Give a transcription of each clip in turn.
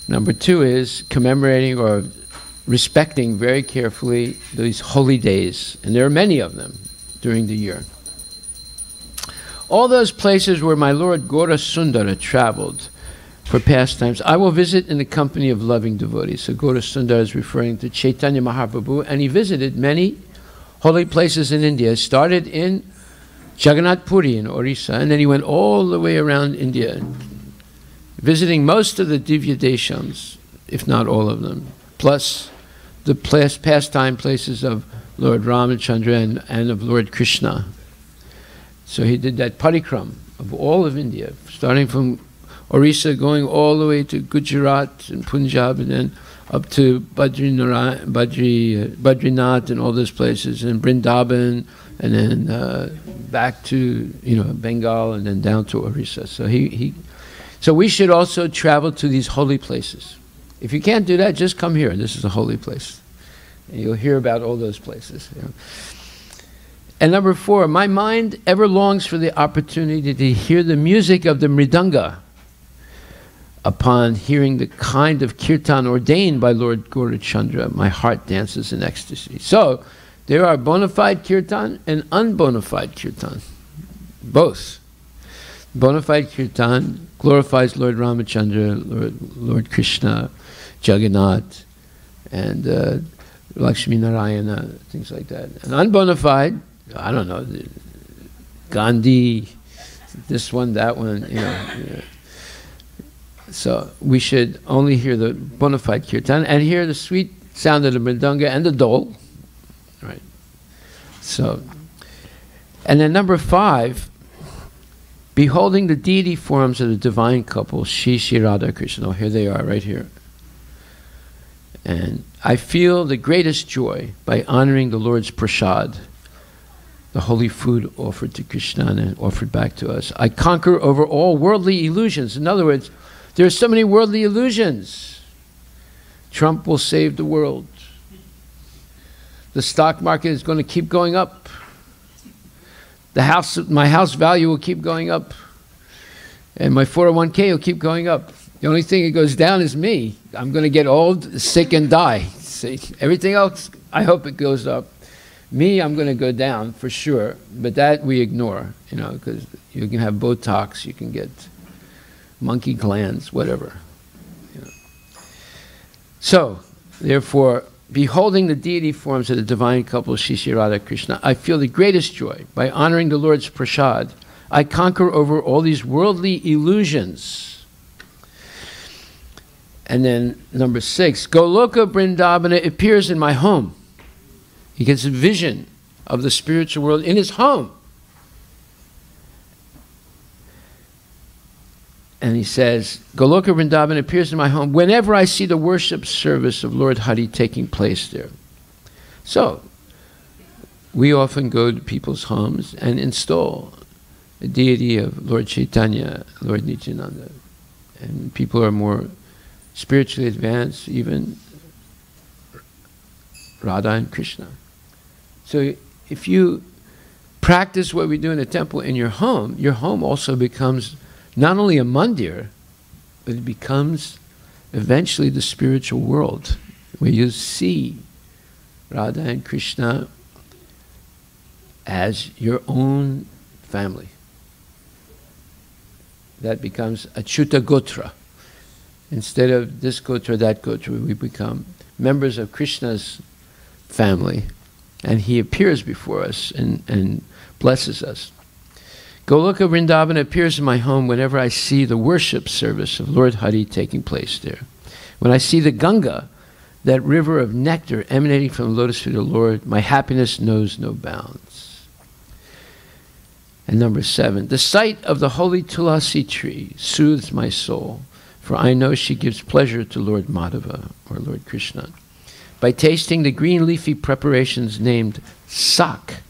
Number 2 is commemorating or respecting very carefully these holy days, and there are many of them during the year. All those places where my Lord Gaura Sundara traveled for pastimes, I will visit in the company of loving devotees. So Gaura Sundara is referring to Chaitanya Mahaprabhu, and he visited many holy places in India. He started in Jagannath Puri in Orissa, and then he went all the way around India, visiting most of the Divya Deshams, if not all of them, plus the pastime places of Lord Ramachandra and of Lord Krishna. So he did that parikram of all of India, starting from Orissa, going all the way to Gujarat and Punjab, and then up to Badrinath and all those places, and Vrindavan, and then back to Bengal, and then down to Orissa. So we should also travel to these holy places. If you can't do that, just come here. This is a holy place, and you'll hear about all those places. And number 4, my mind ever longs for the opportunity to hear the music of the mridanga. Upon hearing the kind of kirtan ordained by Lord Gaurachandra, my heart dances in ecstasy. So, there are bona fide kirtan and unbona fide kirtan. Both. Bona fide kirtan glorifies Lord Ramachandra, Lord Krishna, Jagannath, and Lakshmi Narayana, things like that. And unbona fide, I don't know, Gandhi, this one, that one, So we should only hear the bona fide kirtan and hear the sweet sound of the mridanga and the dole, right? So, and then number 5, beholding the deity forms of the divine couple, Shri Radha Krishna. Oh, here they are, right here. And I feel the greatest joy by honoring the Lord's prasad, the holy food offered to Krishna and offered back to us. I conquer over all worldly illusions. In other words, there are so many worldly illusions. Trump will save the world. The stock market is going to keep going up. My house value will keep going up. And my 401k will keep going up. The only thing that goes down is me. I'm going to get old, sick, and die. See? Everything else, I hope it goes up. Me, I'm going to go down for sure. But that we ignore, because you can have Botox, you can get monkey glands, whatever. So, therefore, beholding the deity forms of the divine couple, Shri Radha Krishna, I feel the greatest joy by honoring the Lord's prasad. I conquer over all these worldly illusions. And then number 6, Goloka Vrindavana appears in my home. He gets a vision of the spiritual world in his home. And he says, Goloka Vrindavan appears in my home whenever I see the worship service of Lord Hari taking place there. So, we often go to people's homes and install the deity of Lord Chaitanya, Lord Nityananda. And people are more spiritually advanced, even Radha and Krishna. So, if you practice what we do in the temple in your home also becomes not only a mandir, but it becomes eventually the spiritual world, where you see Radha and Krishna as your own family. That becomes Achyuta Gotra. Instead of this Gotra, that Gotra, we become members of Krishna's family, and he appears before us and blesses us. Goloka Vrindavan appears in my home whenever I see the worship service of Lord Hari taking place there. When I see the Ganga, that river of nectar emanating from the lotus feet of the Lord, my happiness knows no bounds. And number 7, the sight of the holy Tulasi tree soothes my soul, for I know she gives pleasure to Lord Madhava, or Lord Krishna. By tasting the green leafy preparations named sak,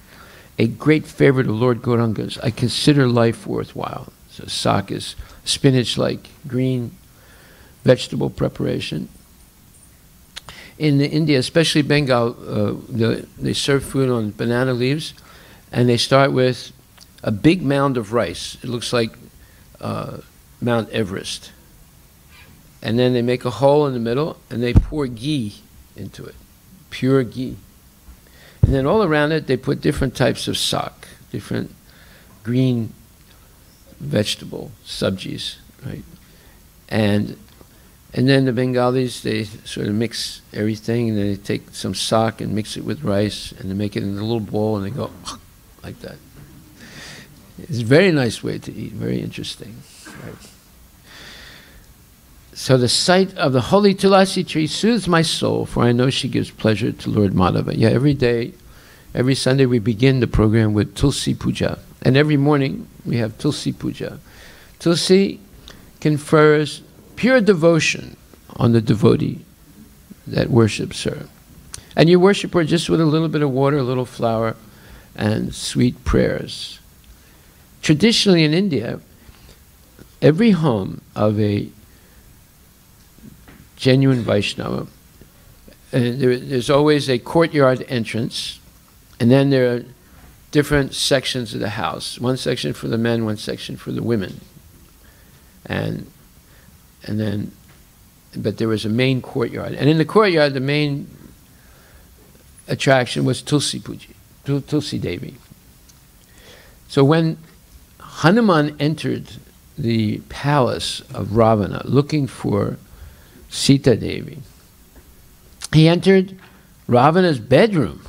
a great favorite of Lord Gauranga's, I consider life worthwhile. So sak is spinach-like green vegetable preparation. In India, especially Bengal, they serve food on banana leaves, and they start with a big mound of rice. It looks like Mount Everest. and then they make a hole in the middle, and they pour ghee into it, pure ghee. And then all around it, they put different types of sak, different green vegetable sabjis, right? And then the Bengalis, they sort of mix everything, and then they take some sak and mix it with rice, and they make it in a little bowl, and they go like that. It's a very nice way to eat, very interesting. Right? So the sight of the holy Tulasi tree soothes my soul, for I know she gives pleasure to Lord Madhava. Yeah, every day, every Sunday we begin the program with Tulsi Puja. And every morning we have Tulsi Puja. Tulsi confers pure devotion on the devotee that worships her. And you worship her just with a little bit of water, a little flour, and sweet prayers. Traditionally in India, every home of a genuine Vaishnava, there's always a courtyard entrance, and then there are different sections of the house. One section for the men, one section for the women. But there was a main courtyard. And in the courtyard, the main attraction was Tulsi Puja, Tulsi Devi. So when Hanuman entered the palace of Ravana looking for Sita Devi, he entered Ravana's bedroom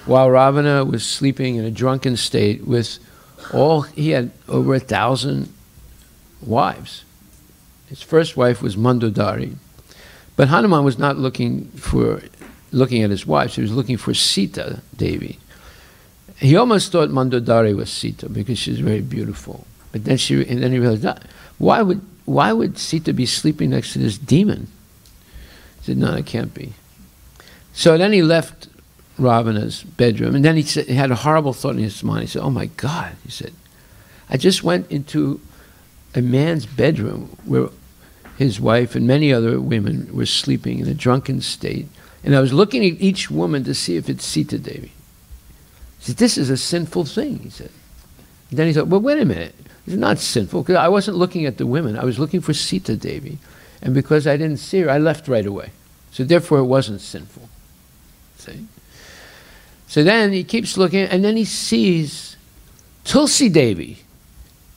while Ravana was sleeping in a drunken state with he had over 1,000 wives. His first wife was Mandodari. But Hanuman was not looking at his wives, he was looking for Sita Devi. He almost thought Mandodari was Sita because she's very beautiful. But then he realized, why would Sita be sleeping next to this demon? He said, no, it can't be. So then he left Ravana's bedroom, and then he had a horrible thought in his mind. He said, oh my God, he said, I just went into a man's bedroom where his wife and many other women were sleeping in a drunken state, and I was looking at each woman to see if it's Sita Devi. He said, this is a sinful thing, he said. And then he thought, well, wait a minute. It's not sinful, because I wasn't looking at the women. I was looking for Sita Devi. And because I didn't see her, I left right away. So therefore, it wasn't sinful. See? So then he keeps looking, and then he sees Tulsi Devi.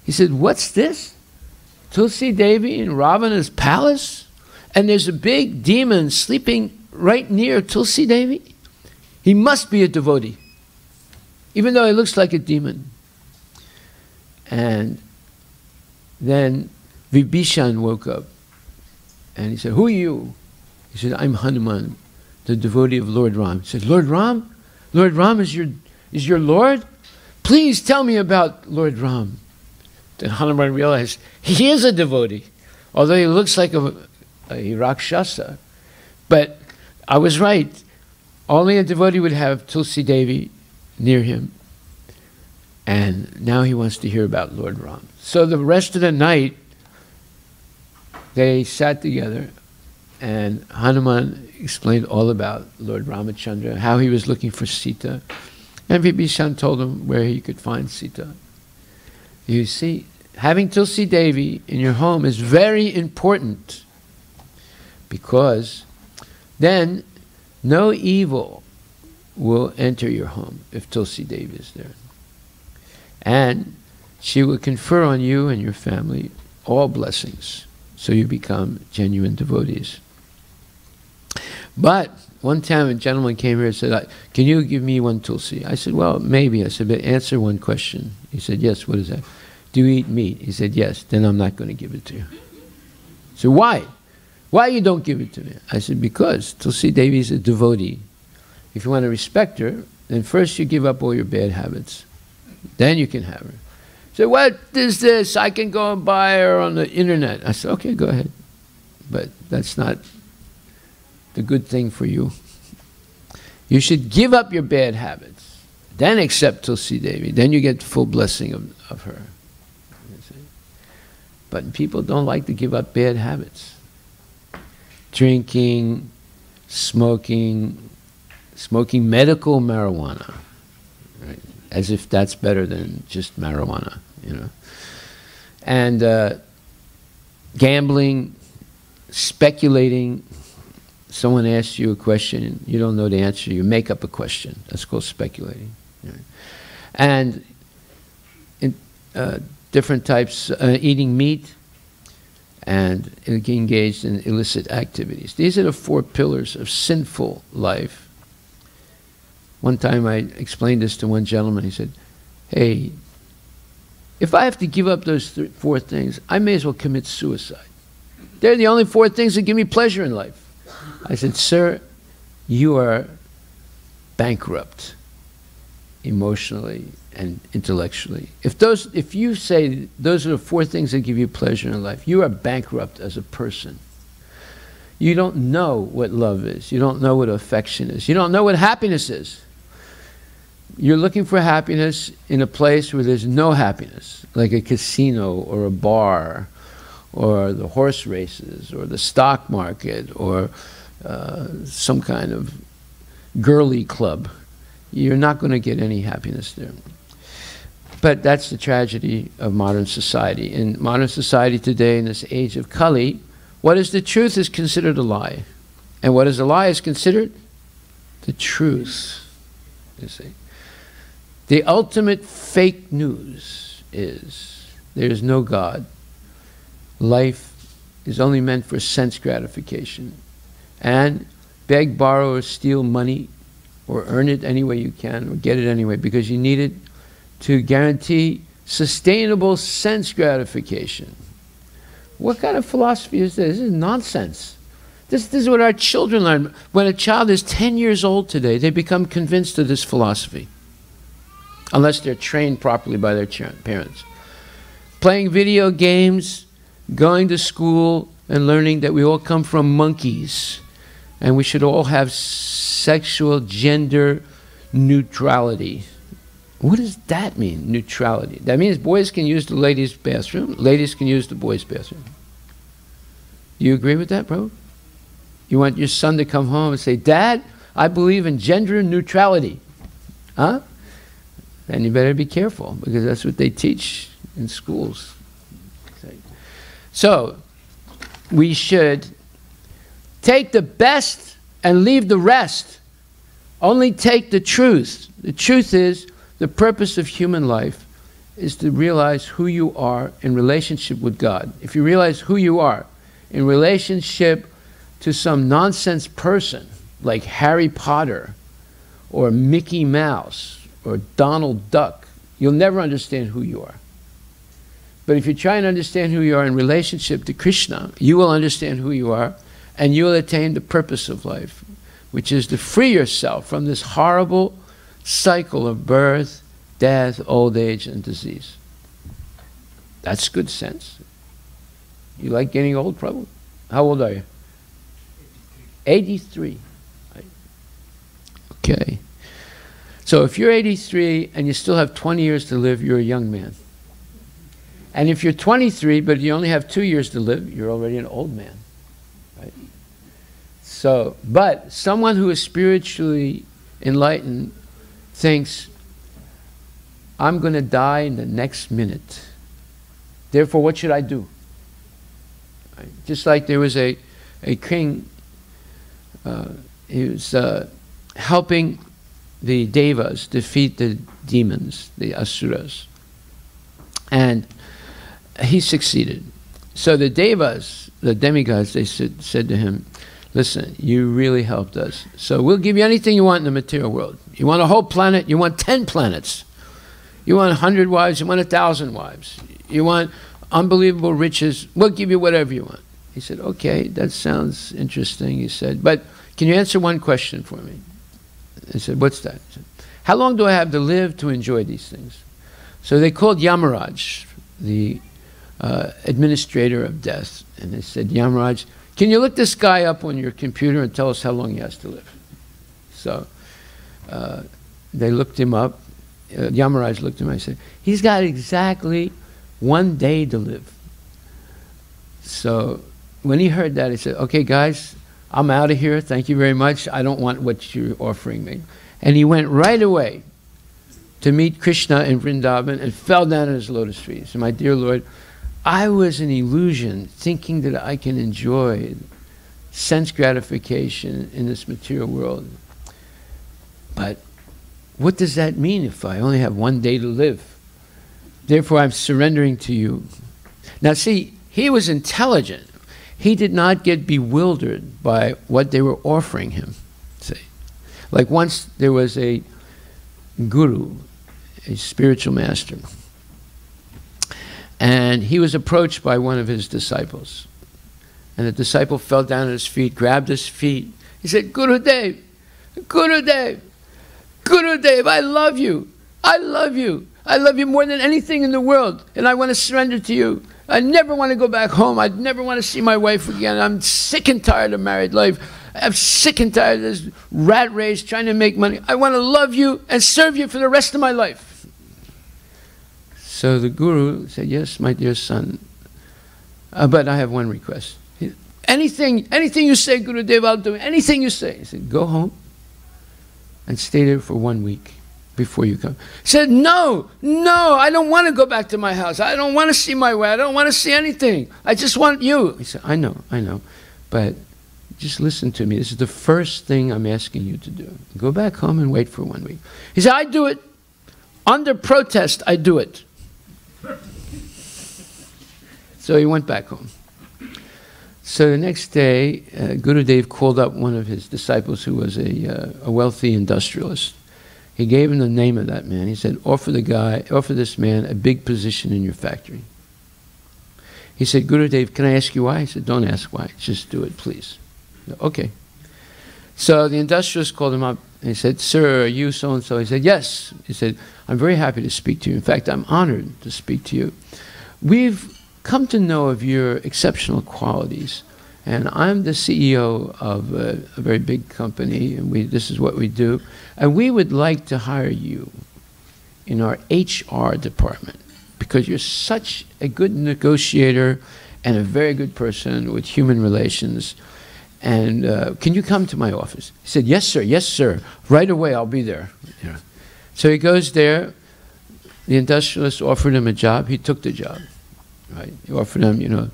He said, what's this? Tulsi Devi in Ravana's palace? And there's a big demon sleeping right near Tulsi Devi? He must be a devotee, even though he looks like a demon. And then Vibhishan woke up, and he said, who are you? He said, I'm Hanuman, the devotee of Lord Ram. He said, Lord Ram? Lord Ram is your Lord? Please tell me about Lord Ram. Then Hanuman realized he is a devotee, although he looks like a Rakshasa. But I was right. Only a devotee would have Tulsi Devi near him. And now he wants to hear about Lord Ram. So the rest of the night, they sat together, and Hanuman explained all about Lord Ramachandra, how he was looking for Sita. And Vibhishan told him where he could find Sita. You see, having Tulsi Devi in your home is very important, because then no evil will enter your home if Tulsi Devi is there. And she will confer on you and your family all blessings, so you become genuine devotees. But one time a gentleman came here and said, can you give me one Tulsi? I said, well, maybe. I said, but answer one question. He said, yes, what is that? Do you eat meat? He said, yes. Then I'm not going to give it to you. So why? Why you don't give it to me? I said, because Tulsi Devi is a devotee. If you want to respect her, then first you give up all your bad habits. Then you can have her. So what is this? I can go and buy her on the internet. I said, okay, go ahead. But that's not the good thing for you. You should give up your bad habits. Then accept Tulsi Devi. Then you get full blessing of her. But people don't like to give up bad habits. Drinking, smoking medical marijuana. Right? As if that's better than just marijuana, you know. And gambling, speculating. Someone asks you a question and you don't know the answer, you make up a question. That's called speculating. And in, different types, eating meat, and engaged in illicit activities. These are the 4 pillars of sinful life. One time I explained this to one gentleman. He said, hey, if I have to give up those 4 things, I may as well commit suicide. They're the only 4 things that give me pleasure in life. I said, sir, you are bankrupt emotionally and intellectually. If you say those are the 4 things that give you pleasure in life, you are bankrupt as a person. You don't know what love is. You don't know what affection is. You don't know what happiness is. You're looking for happiness in a place where there's no happiness, like a casino or a bar or the horse races or the stock market or some kind of girly club. You're not going to get any happiness there. But that's the tragedy of modern society. In modern society today, in this age of Kali, what is the truth is considered a lie. And what is a lie is considered the truth, you see. The ultimate fake news is there is no God. Life is only meant for sense gratification. And beg, borrow, or steal money, or earn it any way you can, or get it anyway, because you need it to guarantee sustainable sense gratification. What kind of philosophy is this? This is nonsense. This is what our children learn. When a child is 10 years old today, they become convinced of this philosophy, unless they're trained properly by their parents. Playing video games, going to school, and learning that we all come from monkeys, and we should all have sexual gender neutrality. What does that mean, neutrality? That means boys can use the ladies' bathroom, ladies can use the boys' bathroom. Do you agree with that, bro? You want your son to come home and say, Dad, I believe in gender neutrality. Huh? Then you better be careful, because that's what they teach in schools. So, we should take the best and leave the rest. Only take the truth. The truth is, the purpose of human life is to realize who you are in relationship with God. If you realize who you are in relationship to some nonsense person like Harry Potter or Mickey Mouse or Donald Duck, you'll never understand who you are. But if you try and understand who you are in relationship to Krishna, you will understand who you are, and you will attain the purpose of life, which is to free yourself from this horrible cycle of birth, death, old age, and disease. That's good sense. You like getting old, Prabhu? How old are you? 83. Okay. So if you're 83 and you still have 20 years to live, you're a young man. And if you're 23 but you only have 2 years to live, you're already an old man. Right? So, but someone who is spiritually enlightened thinks, I'm going to die in the next minute. Therefore, what should I do? Right? Just like there was a king, he was helping the devas defeat the demons, the asuras. And he succeeded. So the devas, the demigods, they said to him, listen, you really helped us. So we'll give you anything you want in the material world. You want a whole planet? You want 10 planets. You want 100 wives? You want 1,000 wives. You want unbelievable riches? We'll give you whatever you want. He said, okay, that sounds interesting. He said, but can you answer one question for me? I said, what's that? He said, how long do I have to live to enjoy these things? So they called Yamaraj, the administrator of death, and they said, Yamaraj, can you look this guy up on your computer and tell us how long he has to live? So they looked him up. Yamaraj looked at him and said, he's got exactly 1 day to live. So when he heard that, he said, okay, guys, I'm out of here. Thank you very much. I don't want what you're offering me. And he went right away to meet Krishna in Vrindavan and fell down at his lotus feet. He said, my dear Lord, I was an illusion, thinking that I can enjoy sense gratification in this material world. But what does that mean if I only have one day to live? Therefore, I'm surrendering to you. Now see, he was intelligent. He did not get bewildered by what they were offering him. See? Like once there was a guru, a spiritual master, and he was approached by one of his disciples. And the disciple fell down at his feet, grabbed his feet. He said, Gurudev, Gurudev, Gurudev, I love you. I love you. I love you more than anything in the world. And I want to surrender to you. I never want to go back home. I never want to see my wife again. I'm sick and tired of married life. I'm sick and tired of this rat race trying to make money. I want to love you and serve you for the rest of my life. So the guru said, yes, my dear son, but I have one request. Anything you say, Gurudev, I'll do anything you say. He said, go home and stay there for 1 week before you come. He said, no, I don't want to go back to my house. I don't want to see my wife. I don't want to see anything. I just want you. He said, I know, but just listen to me. This is the first thing I'm asking you to do. Go back home and wait for 1 week. He said, I do it. Under protest, I do it. So he went back home. So the next day, Gurudev called up one of his disciples who was a wealthy industrialist. He gave him the name of that man. He said, offer this man a big position in your factory. He said, Gurudev, can I ask you why? He said, don't ask why. Just do it, please. Okay. So the industrialist called him up and he said, sir, are you so-and-so? He said, yes. He said, I'm very happy to speak to you. In fact, I'm honored to speak to you. We've come to know of your exceptional qualities. And I'm the CEO of a very big company, and this is what we do. And we would like to hire you in our HR department because you're such a good negotiator and a very good person with human relations. And can you come to my office? He said, yes, sir. Right away, I'll be there. Yeah. So he goes there. The industrialist offered him a job. He took the job. Right? He offered him,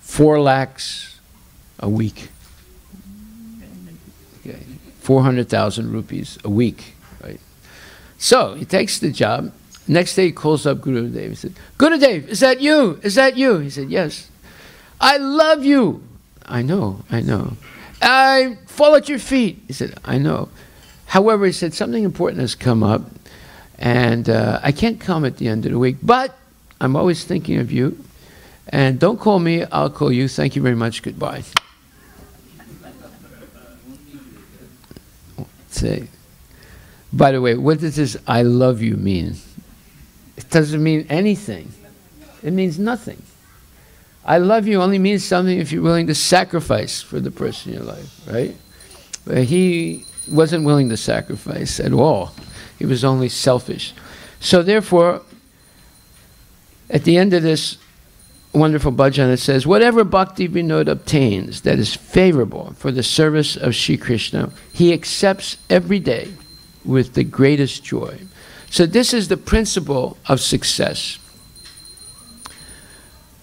4 lakhs a week. Okay. 400,000 rupees a week. Right? So he takes the job. Next day he calls up Gurudev. He said, Gurudev, is that you? Is that you? He said, yes. I love you. I know. I fall at your feet. He said, I know. However, he said, something important has come up, and I can't come at the end of the week, but I'm always thinking of you. And don't call me, I'll call you. Thank you very much. Goodbye. Say, by the way, what does this I love you mean? It doesn't mean anything. It means nothing. I love you only means something if you're willing to sacrifice for the person in your life, right? But he wasn't willing to sacrifice at all. He was only selfish. So therefore, at the end of this wonderful bhajan, it says, whatever Bhakti Vinod obtains that is favorable for the service of Sri Krishna, he accepts every day with the greatest joy. So this is the principle of success.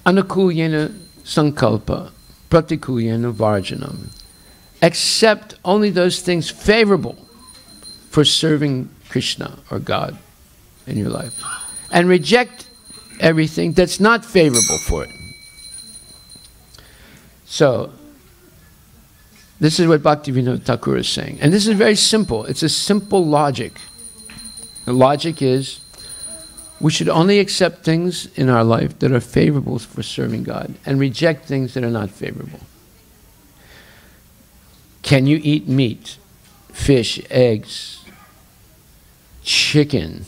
Anukulyena sankalpa, pratikulyena varjanam. Accept only those things favorable for serving Krishna or God in your life. And reject everything that's not favorable for it. So, this is what Bhaktivinoda Thakur is saying. And this is very simple. It's a simple logic. The logic is, we should only accept things in our life that are favorable for serving God and reject things that are not favorable. Can you eat meat, fish, eggs, chicken?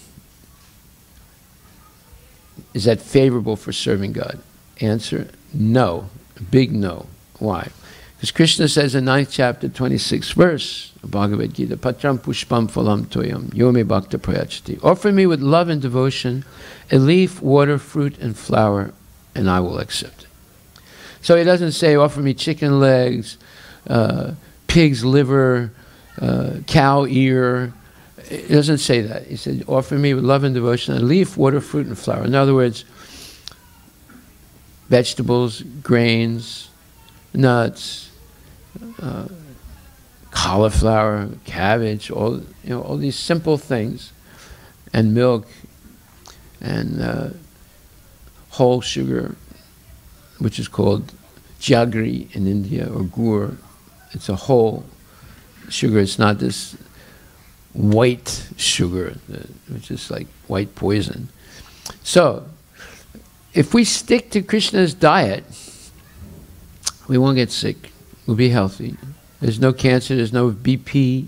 Is that favorable for serving God? Answer, no. Big no. Why? Because Krishna says in 9th chapter, 26th verse of Bhagavad Gita, Patram pushpam phalam toyam, yome bhakta prayachati. Offer me with love and devotion a leaf, water, fruit, and flower, and I will accept it. So he doesn't say, offer me chicken legs, pig's liver, cow ear. It doesn't say that. He said, offer me with love and devotion a leaf, water, fruit, and flower. In other words, vegetables, grains, nuts, cauliflower, cabbage, all these simple things, and milk, and whole sugar, which is called jaggery in India, or gur. It's a whole sugar. It's not this white sugar, which is like white poison. So, if we stick to Krishna's diet, we won't get sick. We'll be healthy. There's no cancer, there's no BP,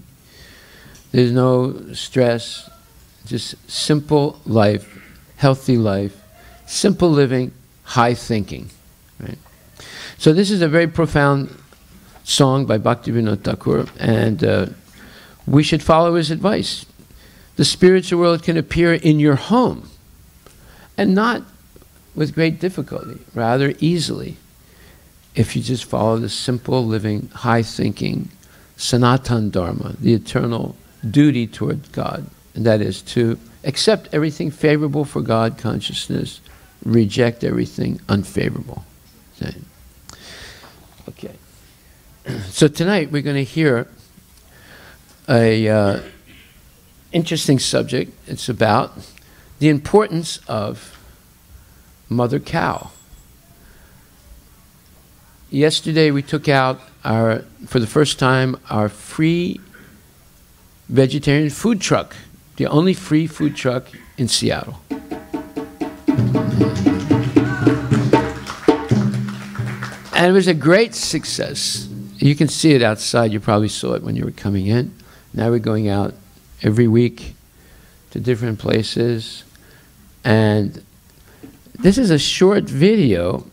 there's no stress. Just simple life, healthy life, simple living, high thinking. Right? So this is a very profound song by Bhaktivinoda Thakur, and we should follow his advice. The spiritual world can appear in your home, and not with great difficulty, rather easily, if you just follow the simple living, high thinking, Sanatan Dharma, the eternal duty toward God, and that is to accept everything favorable for God consciousness, reject everything unfavorable. Okay. So tonight we're going to hear a interesting subject. It's about the importance of mother cow. Yesterday we took out for the first time, our free vegetarian food truck, the only free food truck in Seattle. And it was a great success. You can see it outside. You probably saw it when you were coming in. Now we're going out every week to different places. And this is a short video.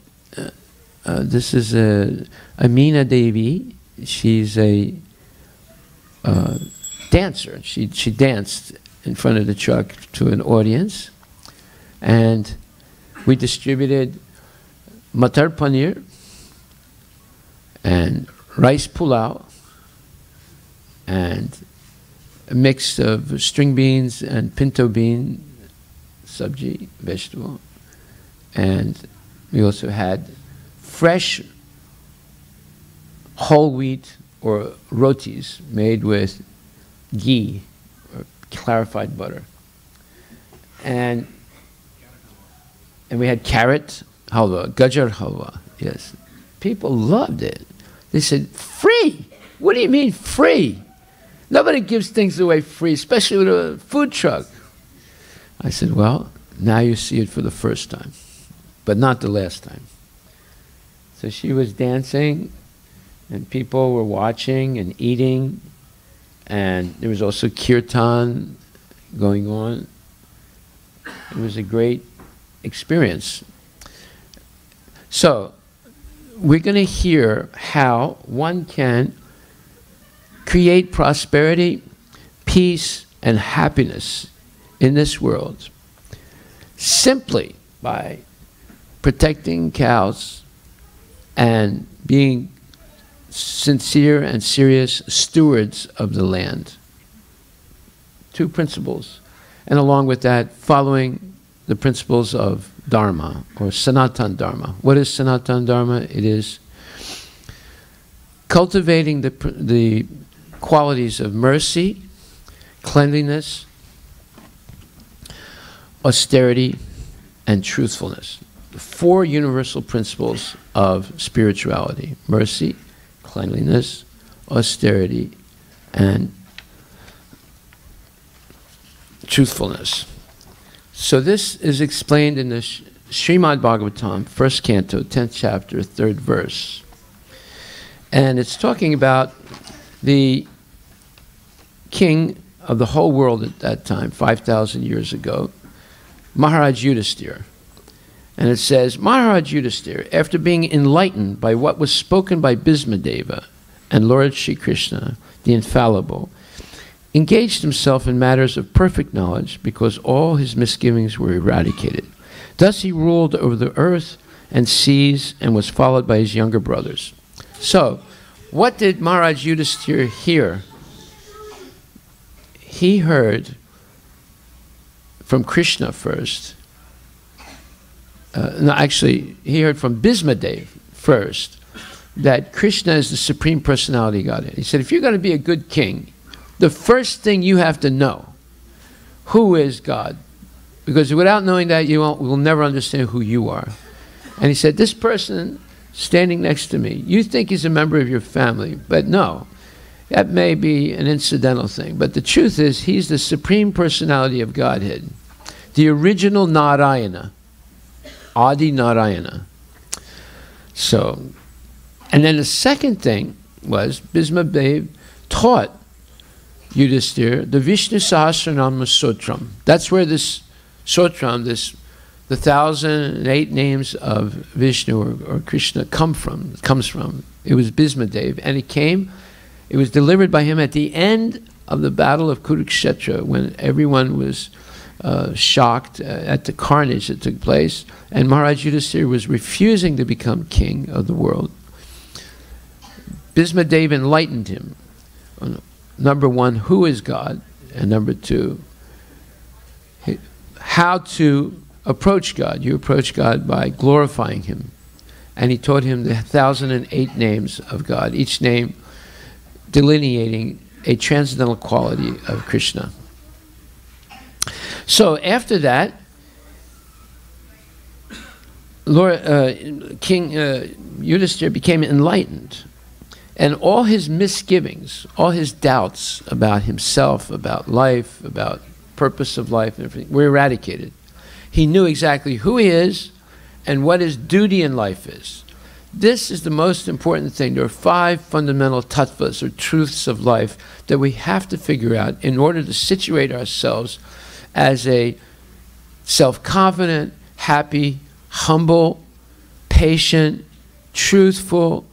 This is Amina Devi. She's a dancer. She danced in front of the truck to an audience. And we distributed matar paneer and rice pulao and a mix of string beans and pinto bean sabji, vegetable. And we also had fresh whole wheat or rotis made with ghee or clarified butter. And we had carrot halwa, gajar halwa, yes. People loved it. They said, free? What do you mean free? Nobody gives things away free, especially with a food truck. I said, well, now you see it for the first time, but not the last time. So she was dancing, and people were watching and eating, and there was also kirtan going on. It was a great experience. So, we're going to hear how one can create prosperity, peace, and happiness in this world simply by protecting cows and being sincere and serious stewards of the land. Two principles. And along with that, following the principles of Dharma, or Sanatan Dharma. What is Sanatan Dharma? It is cultivating the qualities of mercy, cleanliness, austerity, and truthfulness. The four universal principles of spirituality: mercy, cleanliness, austerity, and truthfulness. So this is explained in the Srimad Bhagavatam, 1st canto, 10th chapter, 3rd verse. And it's talking about the king of the whole world at that time, 5,000 years ago, Maharaj Yudhisthira. And it says, Maharaj Yudhisthira, after being enlightened by what was spoken by Bhismadeva and Lord Shri Krishna, the infallible, engaged himself in matters of perfect knowledge because all his misgivings were eradicated. Thus he ruled over the earth and seas and was followed by his younger brothers. So, what did Maharaj Yudhisthira hear? He heard from Krishna first no, actually, he heard from Bhismadev first that Krishna is the Supreme Personality of Godhead. He said, if you're going to be a good king, the first thing you have to know, who is God? Because without knowing that, you will never understand who you are. And he said, this person standing next to me, you think he's a member of your family, but no. That may be an incidental thing, but the truth is he's the Supreme Personality of Godhead, the original Narayana, Adi Narayana. So, and then the second thing was Bhismadev taught Yudhisthira the Vishnu Sahasranama Sutram. That's where this Sutram, the 1,008 names of Vishnu or Krishna comes from. It was Bhismadev, and it was delivered by him at the end of the Battle of Kurukshetra, when everyone was shocked at the carnage that took place, and Maharaj Yudhisthira was refusing to become king of the world. Bhismadev enlightened him. Number one, who is God? And number two, how to approach God. You approach God by glorifying him. And he taught him the 1,008 names of God, each name delineating a transcendental quality of Krishna. So after that, King Yudhisthira became enlightened. And all his misgivings, all his doubts about himself, about life, about purpose of life and everything were eradicated. He knew exactly who he is and what his duty in life is. This is the most important thing. There are 5 fundamental tattvas, or truths of life, that we have to figure out in order to situate ourselves as a self-confident, happy, humble, patient, truthful,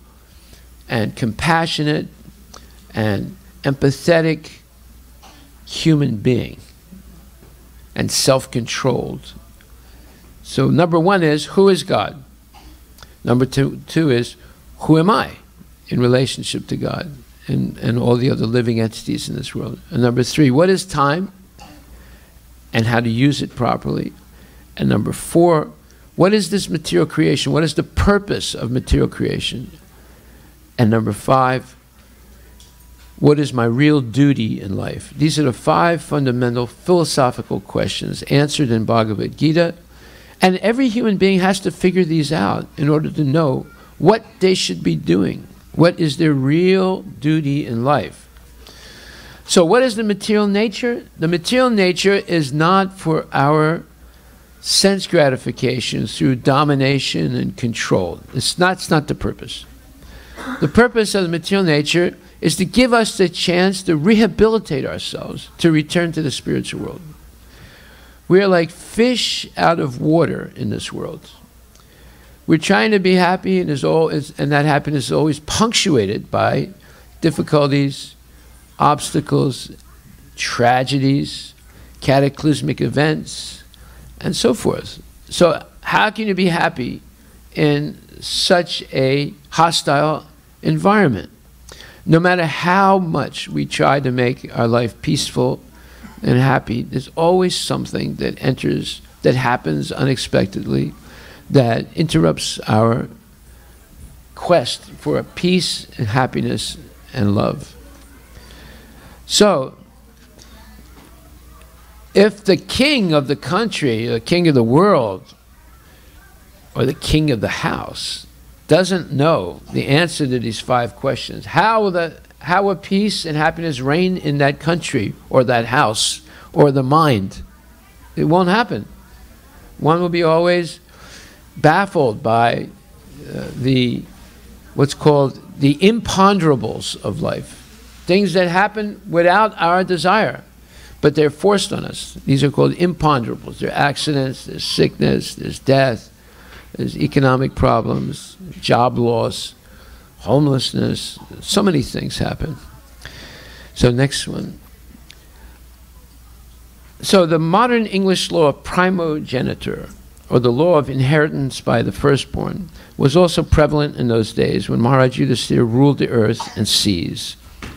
and compassionate and empathetic human being, and self-controlled. So number one is, who is God? Number two is, who am I in relationship to God and all the other living entities in this world? And number 3, what is time and how to use it properly? And number 4, what is this material creation? What is the purpose of material creation? And number 5, what is my real duty in life? These are the 5 fundamental philosophical questions answered in Bhagavad Gita. And every human being has to figure these out in order to know what they should be doing. What is their real duty in life? So what is the material nature? The material nature is not for our sense gratification through domination and control. It's not the purpose. The purpose of the material nature is to give us the chance to rehabilitate ourselves, to return to the spiritual world. We are like fish out of water in this world. We're trying to be happy, and that happiness is always punctuated by difficulties, obstacles, tragedies, cataclysmic events, and so forth. So how can you be happy in such a hostile environment? No matter how much we try to make our life peaceful and happy, there's always something that happens unexpectedly, that interrupts our quest for peace and happiness and love. So, if the king of the country, the king of the world, or the king of the house doesn't know the answer to these 5 questions, how will peace and happiness reign in that country or that house or the mind? It won't happen. One will be always baffled by what's called the imponderables of life. Things that happen without our desire, but they're forced on us. These are called imponderables. There are accidents, there's sickness, there's death, there's economic problems, job loss, homelessness. So many things happen. So next one. So the modern English law of primogeniture, or the law of inheritance by the firstborn, was also prevalent in those days when Maharaj Yudhisthira ruled the earth and seas.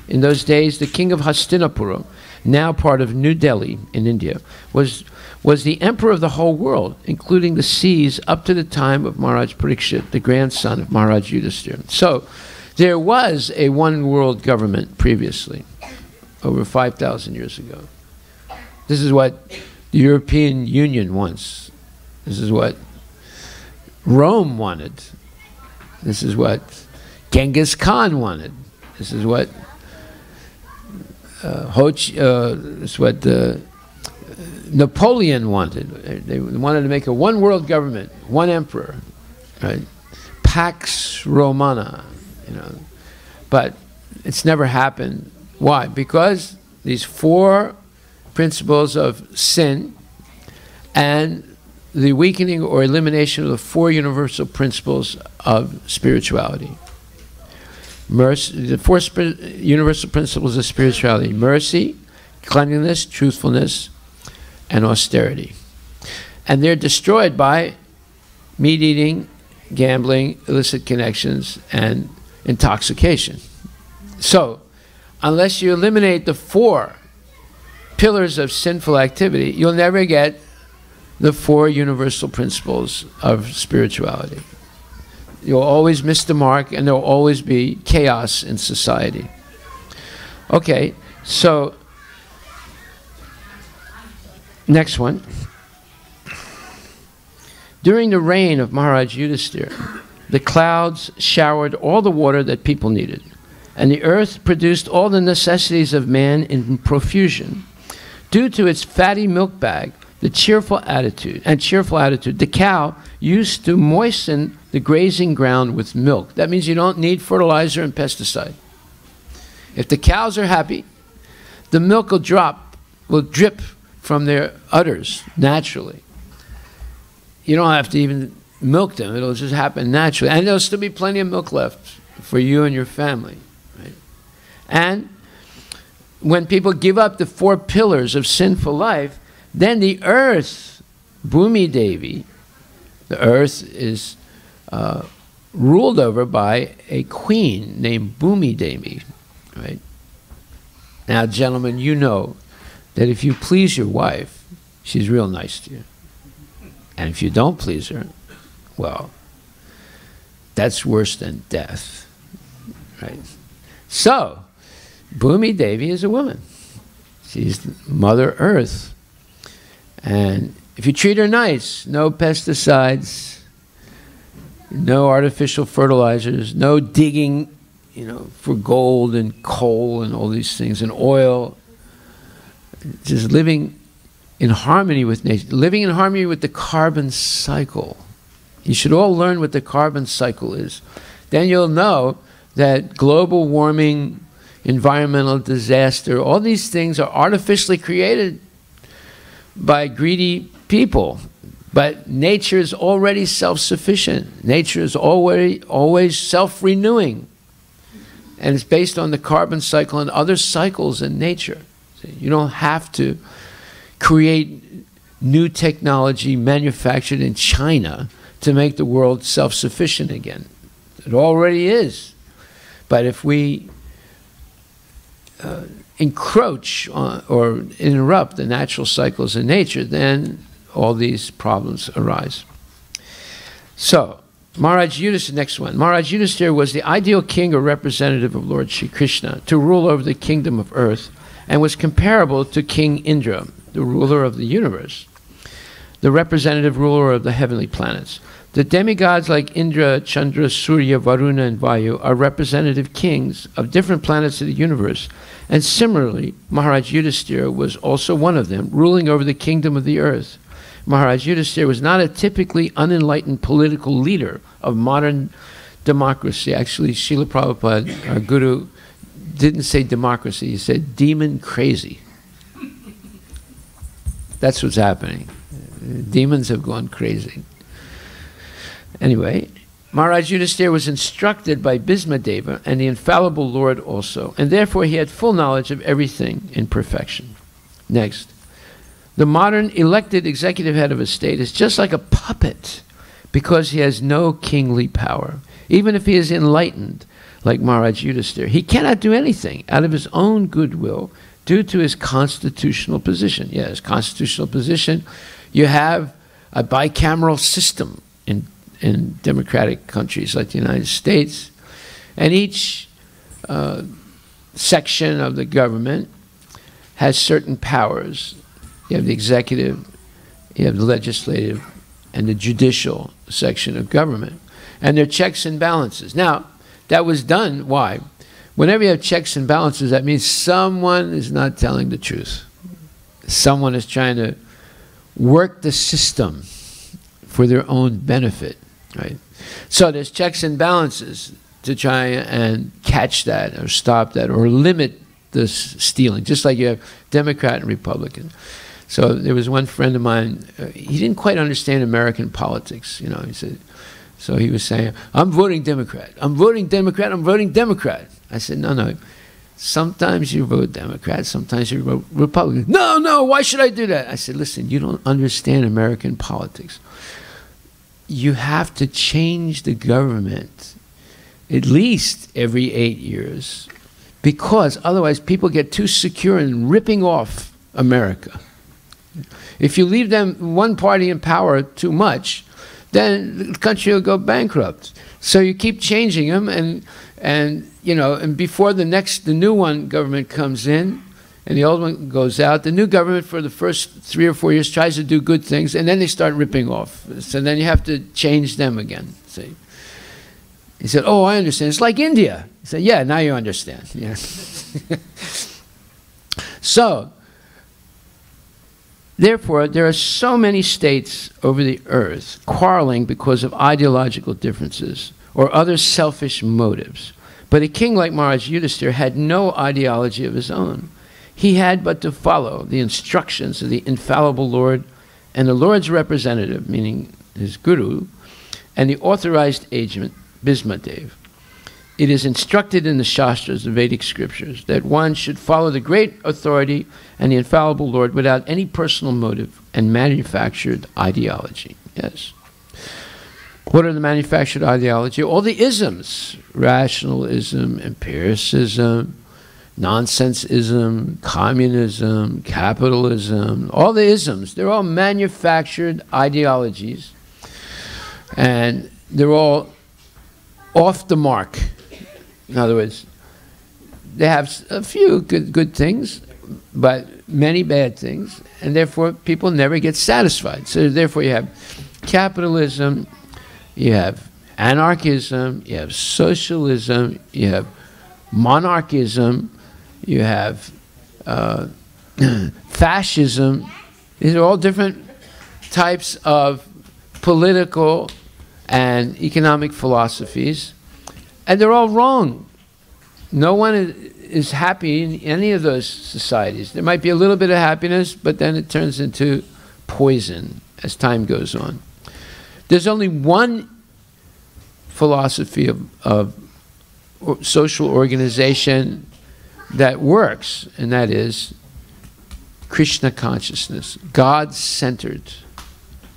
In those days, the king of Hastinapura now part of New Delhi in India, was the emperor of the whole world, including the seas, up to the time of Maharaj Parikshit, the grandson of Maharaj Yudhisthira. So there was a one world government previously, over 5,000 years ago. This is what the European Union wants. This is what Rome wanted. This is what Genghis Khan wanted. This is what Napoleon wanted. They wanted to make a one world government, one emperor, right? Pax Romana, you know. But it's never happened. Why? Because these four principles of sin and the weakening or elimination of the four universal principles of spirituality. Mercy, the four universal principles of spirituality: mercy, cleanliness, truthfulness, and austerity. And they're destroyed by meat eating, gambling, illicit connections, and intoxication. So, unless you eliminate the four pillars of sinful activity, you'll never get the four universal principles of spirituality. You'll always miss the mark, and there'll always be chaos in society. Okay, so next one. During the reign of Maharaj Yudhisthira, the clouds showered all the water that people needed, and the earth produced all the necessities of man in profusion. Due to its fatty milk bag, the cheerful attitude, the cow used to moisten the grazing ground with milk. That means you don't need fertilizer and pesticide. If the cows are happy, the milk will drip from their udders naturally. You don't have to even milk them. It'll just happen naturally. And there'll still be plenty of milk left for you and your family. Right? And when people give up the four pillars of sinful life, then the earth, Bhumi Devi, the earth is ruled over by a queen named Bhumi Devi, right? Now, gentlemen, you know that if you please your wife, she's real nice to you. And if you don't please her, well, that's worse than death, right? So, Bhumi Devi is a woman. She's Mother Earth. And if you treat her nice, no pesticides, no artificial fertilizers, no digging, you know, for gold and coal and all these things, and oil, just living in harmony with nature, living in harmony with the carbon cycle. You should all learn what the carbon cycle is. Then you'll know that global warming, environmental disaster, all these things are artificially created by greedy people. But nature is already self-sufficient. Nature is always self-renewing. And it's based on the carbon cycle and other cycles in nature. See, you don't have to create new technology manufactured in China to make the world self-sufficient again. It already is. But if we encroach on, or interrupt the natural cycles of nature, then all these problems arise. So, Maharaj Yudhisthira, next one. Maharaj Yudhisthira was the ideal king or representative of Lord Shri Krishna to rule over the kingdom of earth, and was comparable to King Indra, the ruler of the universe, the representative ruler of the heavenly planets. The demigods like Indra, Chandra, Surya, Varuna, and Vayu are representative kings of different planets of the universe. And similarly, Maharaj Yudhisthira was also one of them, ruling over the kingdom of the earth. Maharaj Yudhisthira was not a typically unenlightened political leader of modern democracy. Actually, Srila Prabhupada, our guru, didn't say democracy, he said demon crazy. That's what's happening. Demons have gone crazy. Anyway, Maharaj Yudhisthira was instructed by Bhismadeva and the infallible Lord also, and therefore he had full knowledge of everything in perfection. Next, the modern elected executive head of a state is just like a puppet because he has no kingly power. Even if he is enlightened, like Maharaj Yudhisthira, he cannot do anything out of his own goodwill due to his constitutional position. Yeah, his constitutional position. You have a bicameral system in democratic countries like the United States, and each section of the government has certain powers. You have the executive, you have the legislative, and the judicial section of government. And there are checks and balances. Now, that was done, why? Whenever you have checks and balances, that means someone is not telling the truth. Someone is trying to work the system for their own benefit, right? So there's checks and balances to try and catch that or stop that or limit this stealing, just like you have Democrat and Republican. So there was one friend of mine, he didn't quite understand American politics, you know, he said, so he was saying, I'm voting Democrat, I'm voting Democrat, I'm voting Democrat. I said, no, sometimes you vote Democrat, sometimes you vote Republican. No, why should I do that? I said, listen, you don't understand American politics. You have to change the government at least every 8 years, because otherwise people get too secure in ripping off America. If you leave them one party in power too much, then the country will go bankrupt. So you keep changing them, and you know, and before the new one government comes in, and the old one goes out, the new government for the first 3 or 4 years tries to do good things, and then they start ripping off. So then you have to change them again. See? He said, oh, I understand. It's like India. He said, yeah, now you understand. Yeah. So, therefore, there are so many states over the earth quarreling because of ideological differences or other selfish motives. But a king like Maharaj Yudhisthira had no ideology of his own. He had but to follow the instructions of the infallible Lord and the Lord's representative, meaning his guru, and the authorized agent, Bhismadev. It is instructed in the Shastras, the Vedic scriptures, that one should follow the great authority and the infallible Lord without any personal motive and manufactured ideology. Yes. What are the manufactured ideology? All the isms: rationalism, empiricism, nonsensism, communism, capitalism, all the isms. They're all manufactured ideologies, and they're all off the mark. In other words, they have a few good things, but many bad things, and therefore people never get satisfied. So therefore you have capitalism, you have anarchism, you have socialism, you have monarchism, you have fascism. These are all different types of political and economic philosophies, and they're all wrong. No one is happy in any of those societies. There might be a little bit of happiness, but then it turns into poison as time goes on. There's only one philosophy of social organization that works, and that is Krishna consciousness, God-centered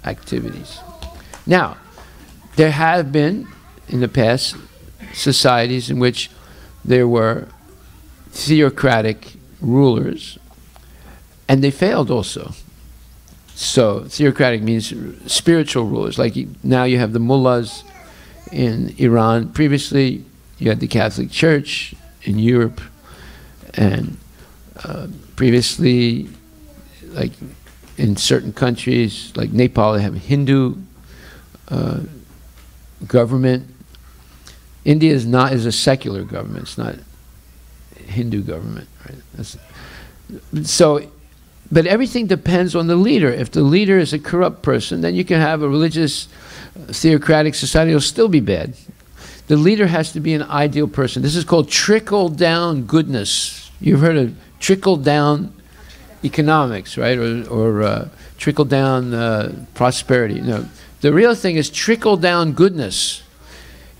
activities. Now, there have been, in the past, societies in which there were theocratic rulers, and they failed also. So theocratic means spiritual rulers. Like now you have the mullahs in Iran. Previously, you had the Catholic Church in Europe, and previously, like in certain countries, like Nepal, they have a Hindu government. India is a secular government. It's not a Hindu government, right? So, but everything depends on the leader. If the leader is a corrupt person, then you can have a religious theocratic society. It'll still be bad. The leader has to be an ideal person. This is called trickle-down goodness. You've heard of trickle-down economics, right? Or trickle-down prosperity. No, the real thing is trickle-down goodness.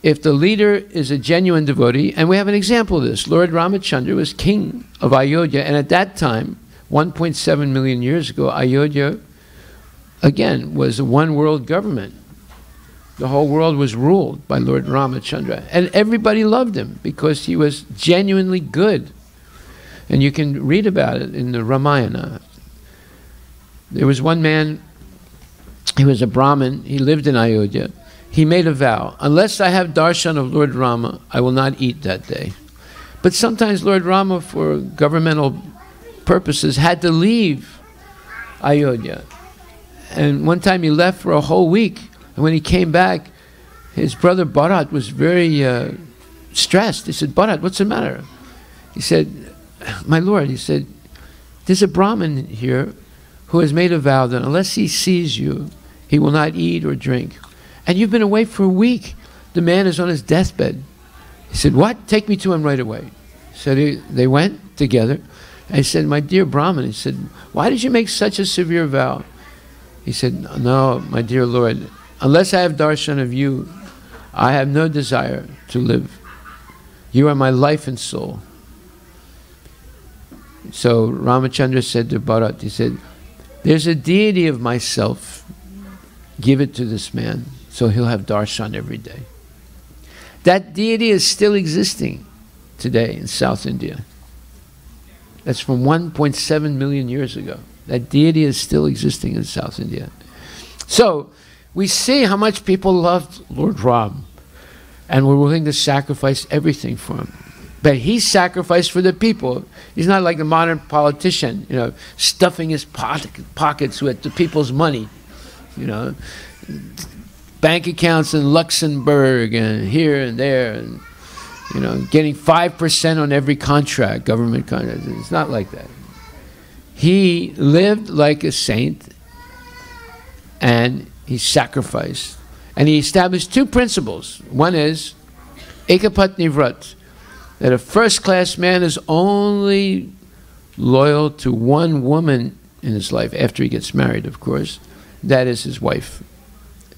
If the leader is a genuine devotee, and we have an example of this. Lord Ramachandra was king of Ayodhya, and at that time, 1.7 million years ago, Ayodhya, again, was a one-world government. The whole world was ruled by Lord Ramachandra, and everybody loved him because he was genuinely good. And you can read about it in the Ramayana. There was one man, he was a Brahmin, he lived in Ayodhya. He made a vow, unless I have darshan of Lord Rama, I will not eat that day. But sometimes Lord Rama, for governmental purposes, had to leave Ayodhya. And one time he left for a whole week, and when he came back, his brother Bharat was very stressed. He said, Bharat, what's the matter? He said, my lord, he said, there's a Brahmin here who has made a vow that unless he sees you, he will not eat or drink. And you've been away for a week. The man is on his deathbed. He said, what? Take me to him right away. So they went together. And he said, my dear Brahmin, he said, why did you make such a severe vow? He said, no, my dear Lord, unless I have darshan of you, I have no desire to live. You are my life and soul. So Ramachandra said to Bharat, he said, there's a deity of myself. Give it to this man, so he'll have darshan every day. That deity is still existing today in South India. That's from 1.7 million years ago. That deity is still existing in South India. So we see how much people loved Lord Ram and were willing to sacrifice everything for him. But he sacrificed for the people. He's not like the modern politician, you know, stuffing his pockets with the people's money, you know, bank accounts in Luxembourg and here and there, and you know, getting 5% on every contract, government contract. It's not like that. He lived like a saint, and he sacrificed. And he established two principles. One is Ekapatni Vrat, that a first-class man is only loyal to one woman in his life, after he gets married, of course. That is his wife.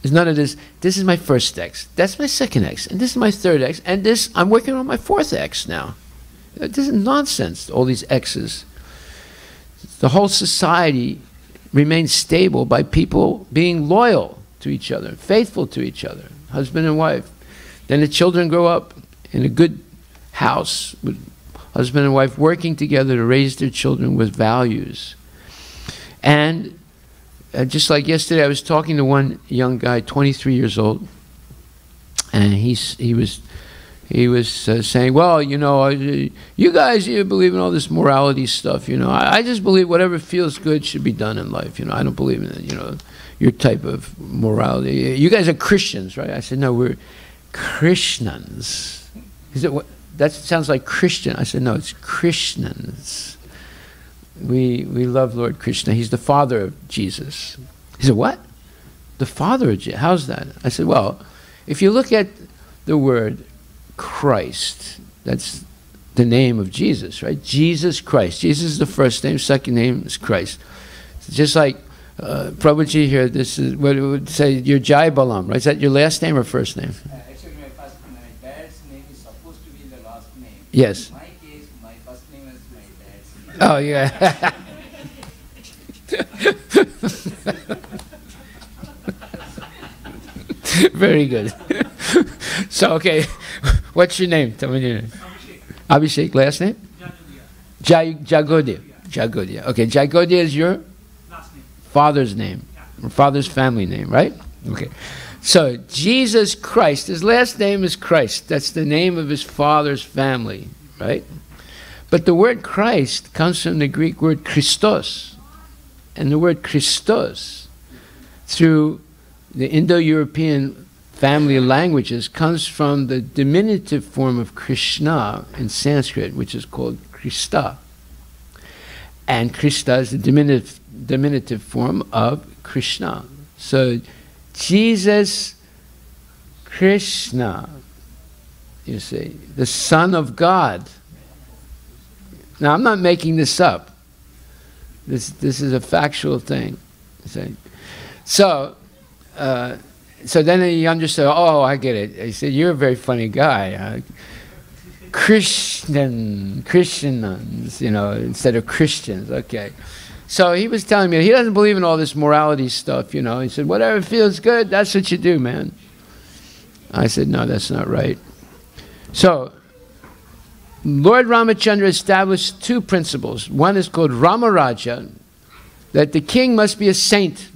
There's none of this, this is my first ex, that's my second ex, and this is my third ex, and this, I'm working on my fourth ex now. This is nonsense, all these exes. The whole society remains stable by people being loyal to each other, faithful to each other, husband and wife. Then the children grow up in a good house with husband and wife working together to raise their children with values. And just like yesterday, I was talking to one young guy, 23 years old, and he was saying, well, you know, you guys, you believe in all this morality stuff, you know. I just believe whatever feels good should be done in life, you know. I don't believe in, you know, your type of morality. You guys are Christians, right? I said, no, we're Krishnans. He said, what? That sounds like Christian. I said, no, it's Krishnans. We love Lord Krishna. He's the father of Jesus. He said, what? The father of Jesus? How's that? I said, well, if you look at the word Christ, that's the name of Jesus, right? Jesus Christ. Jesus is the first name, second name is Christ. It's just like Prabhuji here, this is what it would say, your Jai Balam, right? Is that your last name or first name? Actually, my dad's name is supposed to be the last name. Yes. In my case, my first name is my dad's name. Oh, yeah. Very good. So, okay, what's your name? Tell me your name. Abhishek. Last name? Jagodia. Jagodia. Okay, Jagodia is your Last name. father's name, or father's family name, right? Okay. So, Jesus Christ, his last name is Christ. That's the name of his father's family, right? But the word Christ comes from the Greek word Christos. And the word Christos, through the Indo-European family languages, comes from the diminutive form of Krishna in Sanskrit, which is called Krista. And Krista is the diminutive form of Krishna. So Jesus Krishna, you see, the Son of God. Now, I'm not making this up. This is a factual thing. See? So then he understood, oh, I get it. He said, you're a very funny guy. Christians, you know, instead of Christians. Okay. So he was telling me, he doesn't believe in all this morality stuff, you know. He said, whatever feels good, that's what you do, man. I said, no, that's not right. So Lord Ramachandra established two principles. One is called Ramaraja, that the king must be a saint,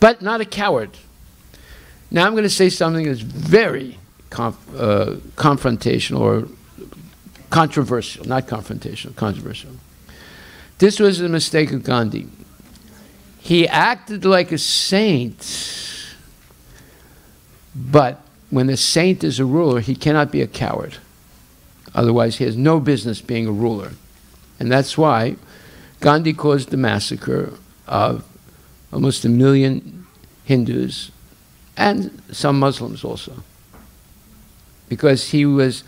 but not a coward. Now I'm going to say something that's very confrontational or controversial, not confrontational, controversial. This was a mistake of Gandhi. He acted like a saint, but when a saint is a ruler, he cannot be a coward. Otherwise, he has no business being a ruler. And that's why Gandhi caused the massacre of almost 1 million Hindus and some Muslims also. Because he was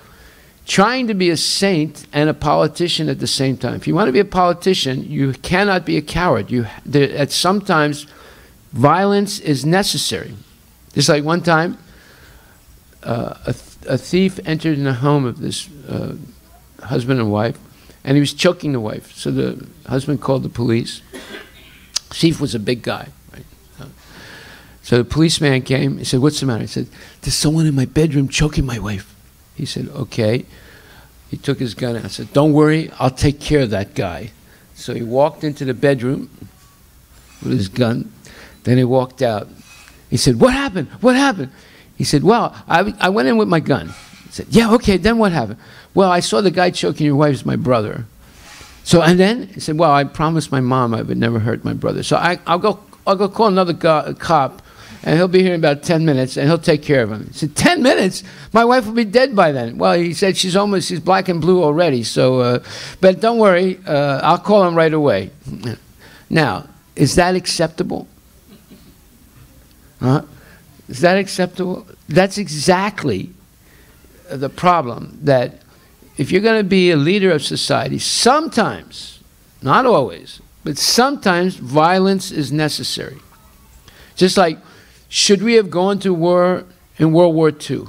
trying to be a saint and a politician at the same time. If you want to be a politician, you cannot be a coward. At sometimes, violence is necessary. Just like one time, a thief entered in the home of this husband and wife, and he was choking the wife. So the husband called the police. Thief was a big guy. Right? So the policeman came. He said, "What's the matter?" He said, "There's someone in my bedroom choking my wife." He said, "Okay." He took his gun out and said, "Don't worry, I'll take care of that guy." So he walked into the bedroom with his gun. Then he walked out. He said, "What happened? What happened?" He said, "Well, I went in with my gun." He said, "Yeah, okay, then what happened?" "Well, I saw the guy choking your wife, is my brother." So, and then he said, "Well, I promised my mom I would never hurt my brother. So I'll go call another cop, and he'll be here in about 10 minutes, and he'll take care of him." He said, 10 minutes? My wife will be dead by then. Well, he said, she's black and blue already, so, but don't worry, I'll call him right away. Now, is that acceptable? Is that acceptable? That's exactly the problem, that if you're going to be a leader of society, sometimes, not always, but sometimes violence is necessary. Just like, should we have gone to war in World War II?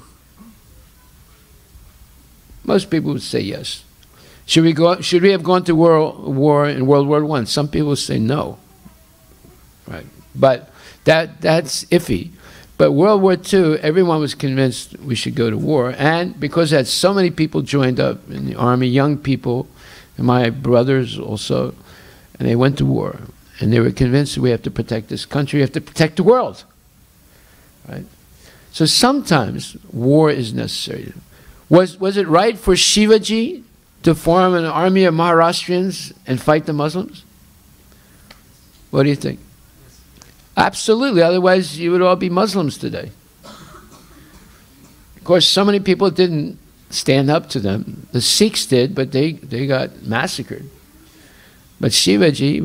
Most people would say yes. Should we have gone to war in World War I? Some people would say no. Right? But that's iffy. But World War II, everyone was convinced we should go to war. And because that so many people joined up in the army, young people, and my brothers also, and they went to war. And they were convinced that we have to protect this country, we have to protect the world. Right? So sometimes war is necessary. Was it right for Shivaji to form an army of Maharashtrians and fight the Muslims? What do you think? Absolutely, otherwise you would all be Muslims today. Of course, so many people didn't stand up to them. The Sikhs did, but they got massacred. But Shivaji,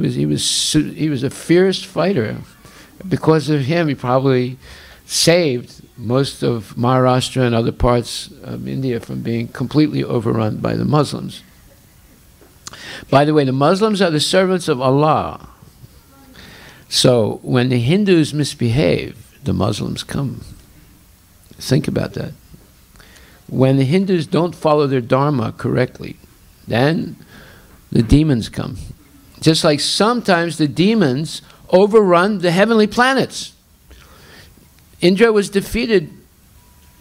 he was a fierce fighter. Because of him, he probably saved most of Maharashtra and other parts of India from being completely overrun by the Muslims. By the way, the Muslims are the servants of Allah. So when the Hindus misbehave, the Muslims come. Think about that. When the Hindus don't follow their dharma correctly, then the demons come. Just like sometimes the demons overrun the heavenly planets. Indra was defeated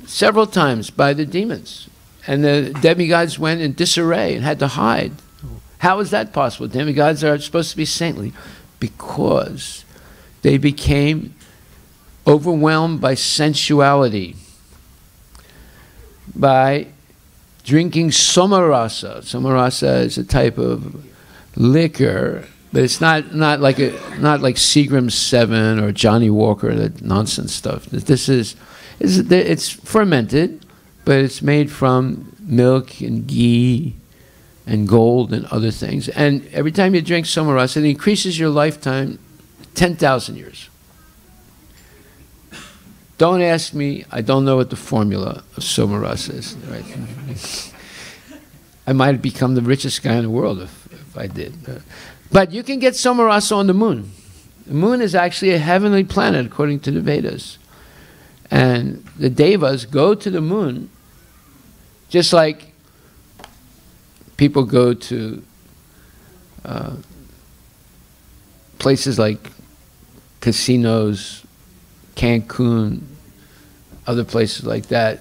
several times by the demons. And the demigods went in disarray and had to hide. How is that possible? Demigods are supposed to be saintly. Because they became overwhelmed by sensuality, by drinking somarasa. Somarasa is a type of liquor, but it's not like Seagram's 7 or Johnny Walker, that nonsense stuff. It's fermented, but it's made from milk and ghee and gold and other things. And every time you drink somarasa, it increases your lifetime 10,000 years. Don't ask me, I don't know what the formula of somarasa is. Right? I might have become the richest guy in the world if I did. But you can get somarasa on the moon. The moon is actually a heavenly planet according to the Vedas. And the devas go to the moon just like people go to places like casinos, Cancun, other places like that,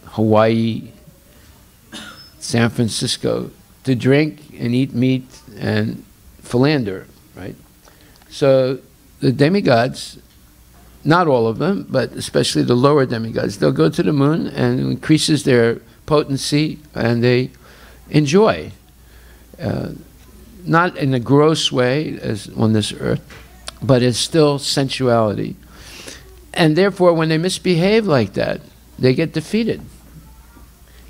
Hawaii. San Francisco to drink and eat meat and philander, right? So the demigods, not all of them, but especially the lower demigods, they'll go to the moon and it increases their potency and they enjoy. Not in a gross way as on this earth, but it's still sensuality. And therefore, when they misbehave like that, they get defeated.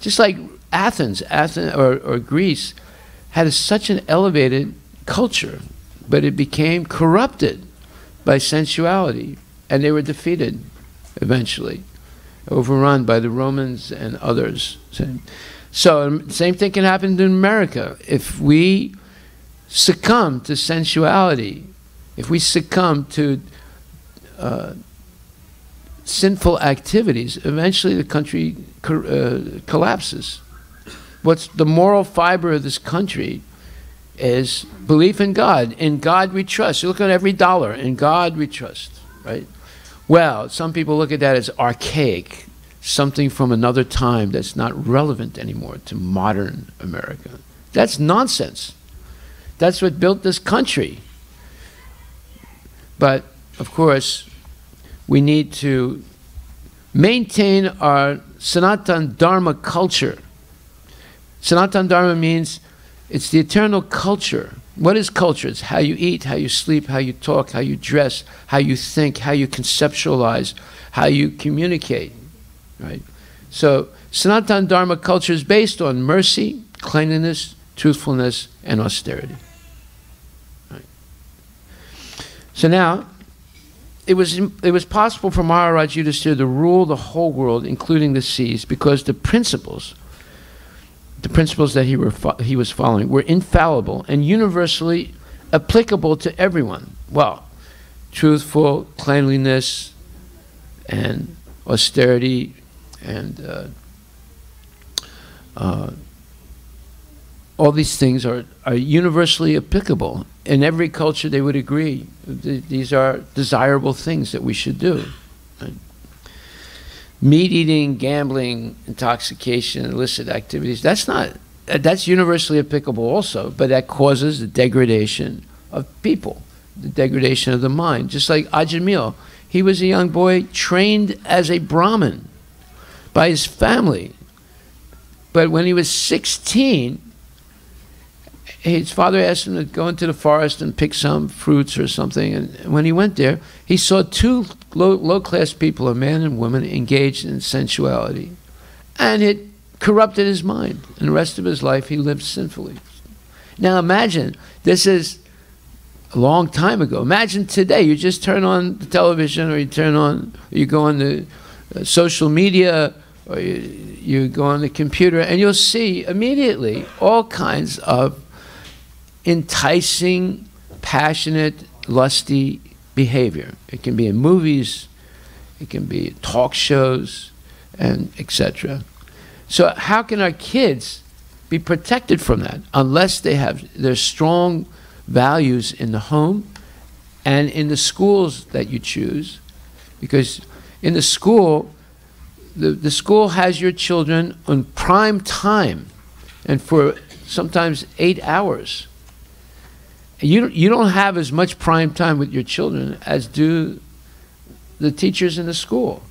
Just like Athens or Greece had such an elevated culture, but it became corrupted by sensuality, and they were defeated eventually, overrun by the Romans and others. So same thing can happen in America. If we succumb to sensuality, if we succumb to sinful activities, eventually the country collapses. What's the moral fiber of this country is belief in God. In God we trust. You look at every dollar. In God we trust, right? Well, some people look at that as archaic, something from another time that's not relevant anymore to modern America. That's nonsense. That's what built this country. But, of course, we need to maintain our Sanatan Dharma culture. Sanatan Dharma means it's the eternal culture. What is culture? It's how you eat, how you sleep, how you talk, how you dress, how you think, how you conceptualize, how you communicate, right? So Sanatan Dharma culture is based on mercy, cleanliness, truthfulness, and austerity. Right. So now, it was possible for Maharaj Yudhisthira to rule the whole world, including the seas, because the principles that he was following were infallible and universally applicable to everyone. Well, truthful, cleanliness, and austerity, and all these things are universally applicable. In every culture they would agree these are desirable things that we should do. Right? Meat eating, gambling, intoxication, illicit activities, that's universally applicable also, but that causes the degradation of people, the degradation of the mind. Just like Ajamil, he was a young boy trained as a Brahmin by his family. But when he was 16, his father asked him to go into the forest and pick some fruits or something. And when he went there, he saw two low-class people, a man and woman, engaged in sensuality. And it corrupted his mind. And the rest of his life, he lived sinfully. Now imagine, this is a long time ago. Imagine today, you just turn on the television, or you go on the social media, or you go on the computer, and you'll see immediately all kinds of enticing, passionate, lusty behavior. It can be in movies, it can be talk shows, and etc. So how can our kids be protected from that unless they have their strong values in the home and in the schools that you choose? Because in the school, the school has your children on prime time, and for sometimes 8 hours. You don't have as much prime time with your children as do the teachers in the school,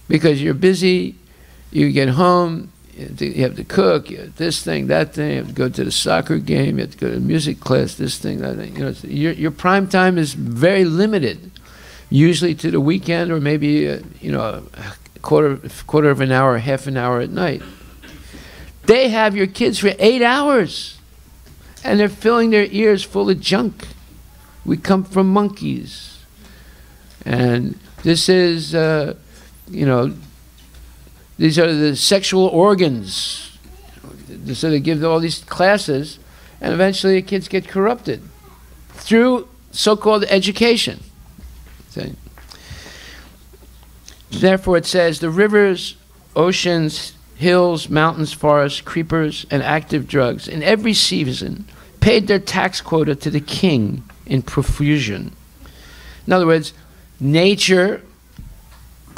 because you're busy, you get home, you have to cook, you have this thing, that thing, you have to go to the soccer game, you have to go to music class, this thing, that thing. You know, your prime time is very limited, usually to the weekend, or maybe a quarter of an hour, half an hour at night. They have your kids for 8 hours. And they're filling their ears full of junk. We come from monkeys. And this is, these are the sexual organs. So they give all these classes, and eventually the kids get corrupted through so-called education. See? Therefore it says, the rivers, oceans, hills, mountains, forests, creepers, and active drugs in every season paid their tax quota to the king in profusion. In other words, nature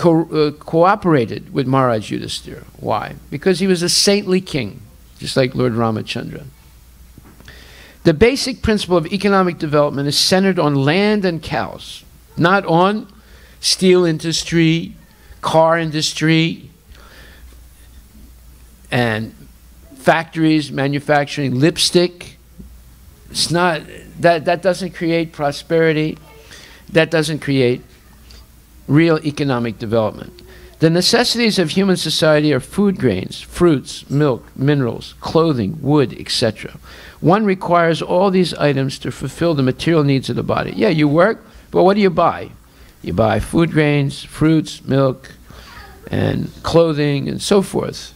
cooperated with Maharaj Yudhisthira. Why? Because he was a saintly king, just like Lord Ramachandra. The basic principle of economic development is centered on land and cows, not on steel industry, car industry, and factories manufacturing lipstick. It's not, that doesn't create prosperity. That doesn't create real economic development. The necessities of human society are food grains, fruits, milk, minerals, clothing, wood, etc. One requires all these items to fulfill the material needs of the body. Yeah, you work, but what do you buy? You buy food grains, fruits, milk, and clothing, and so forth.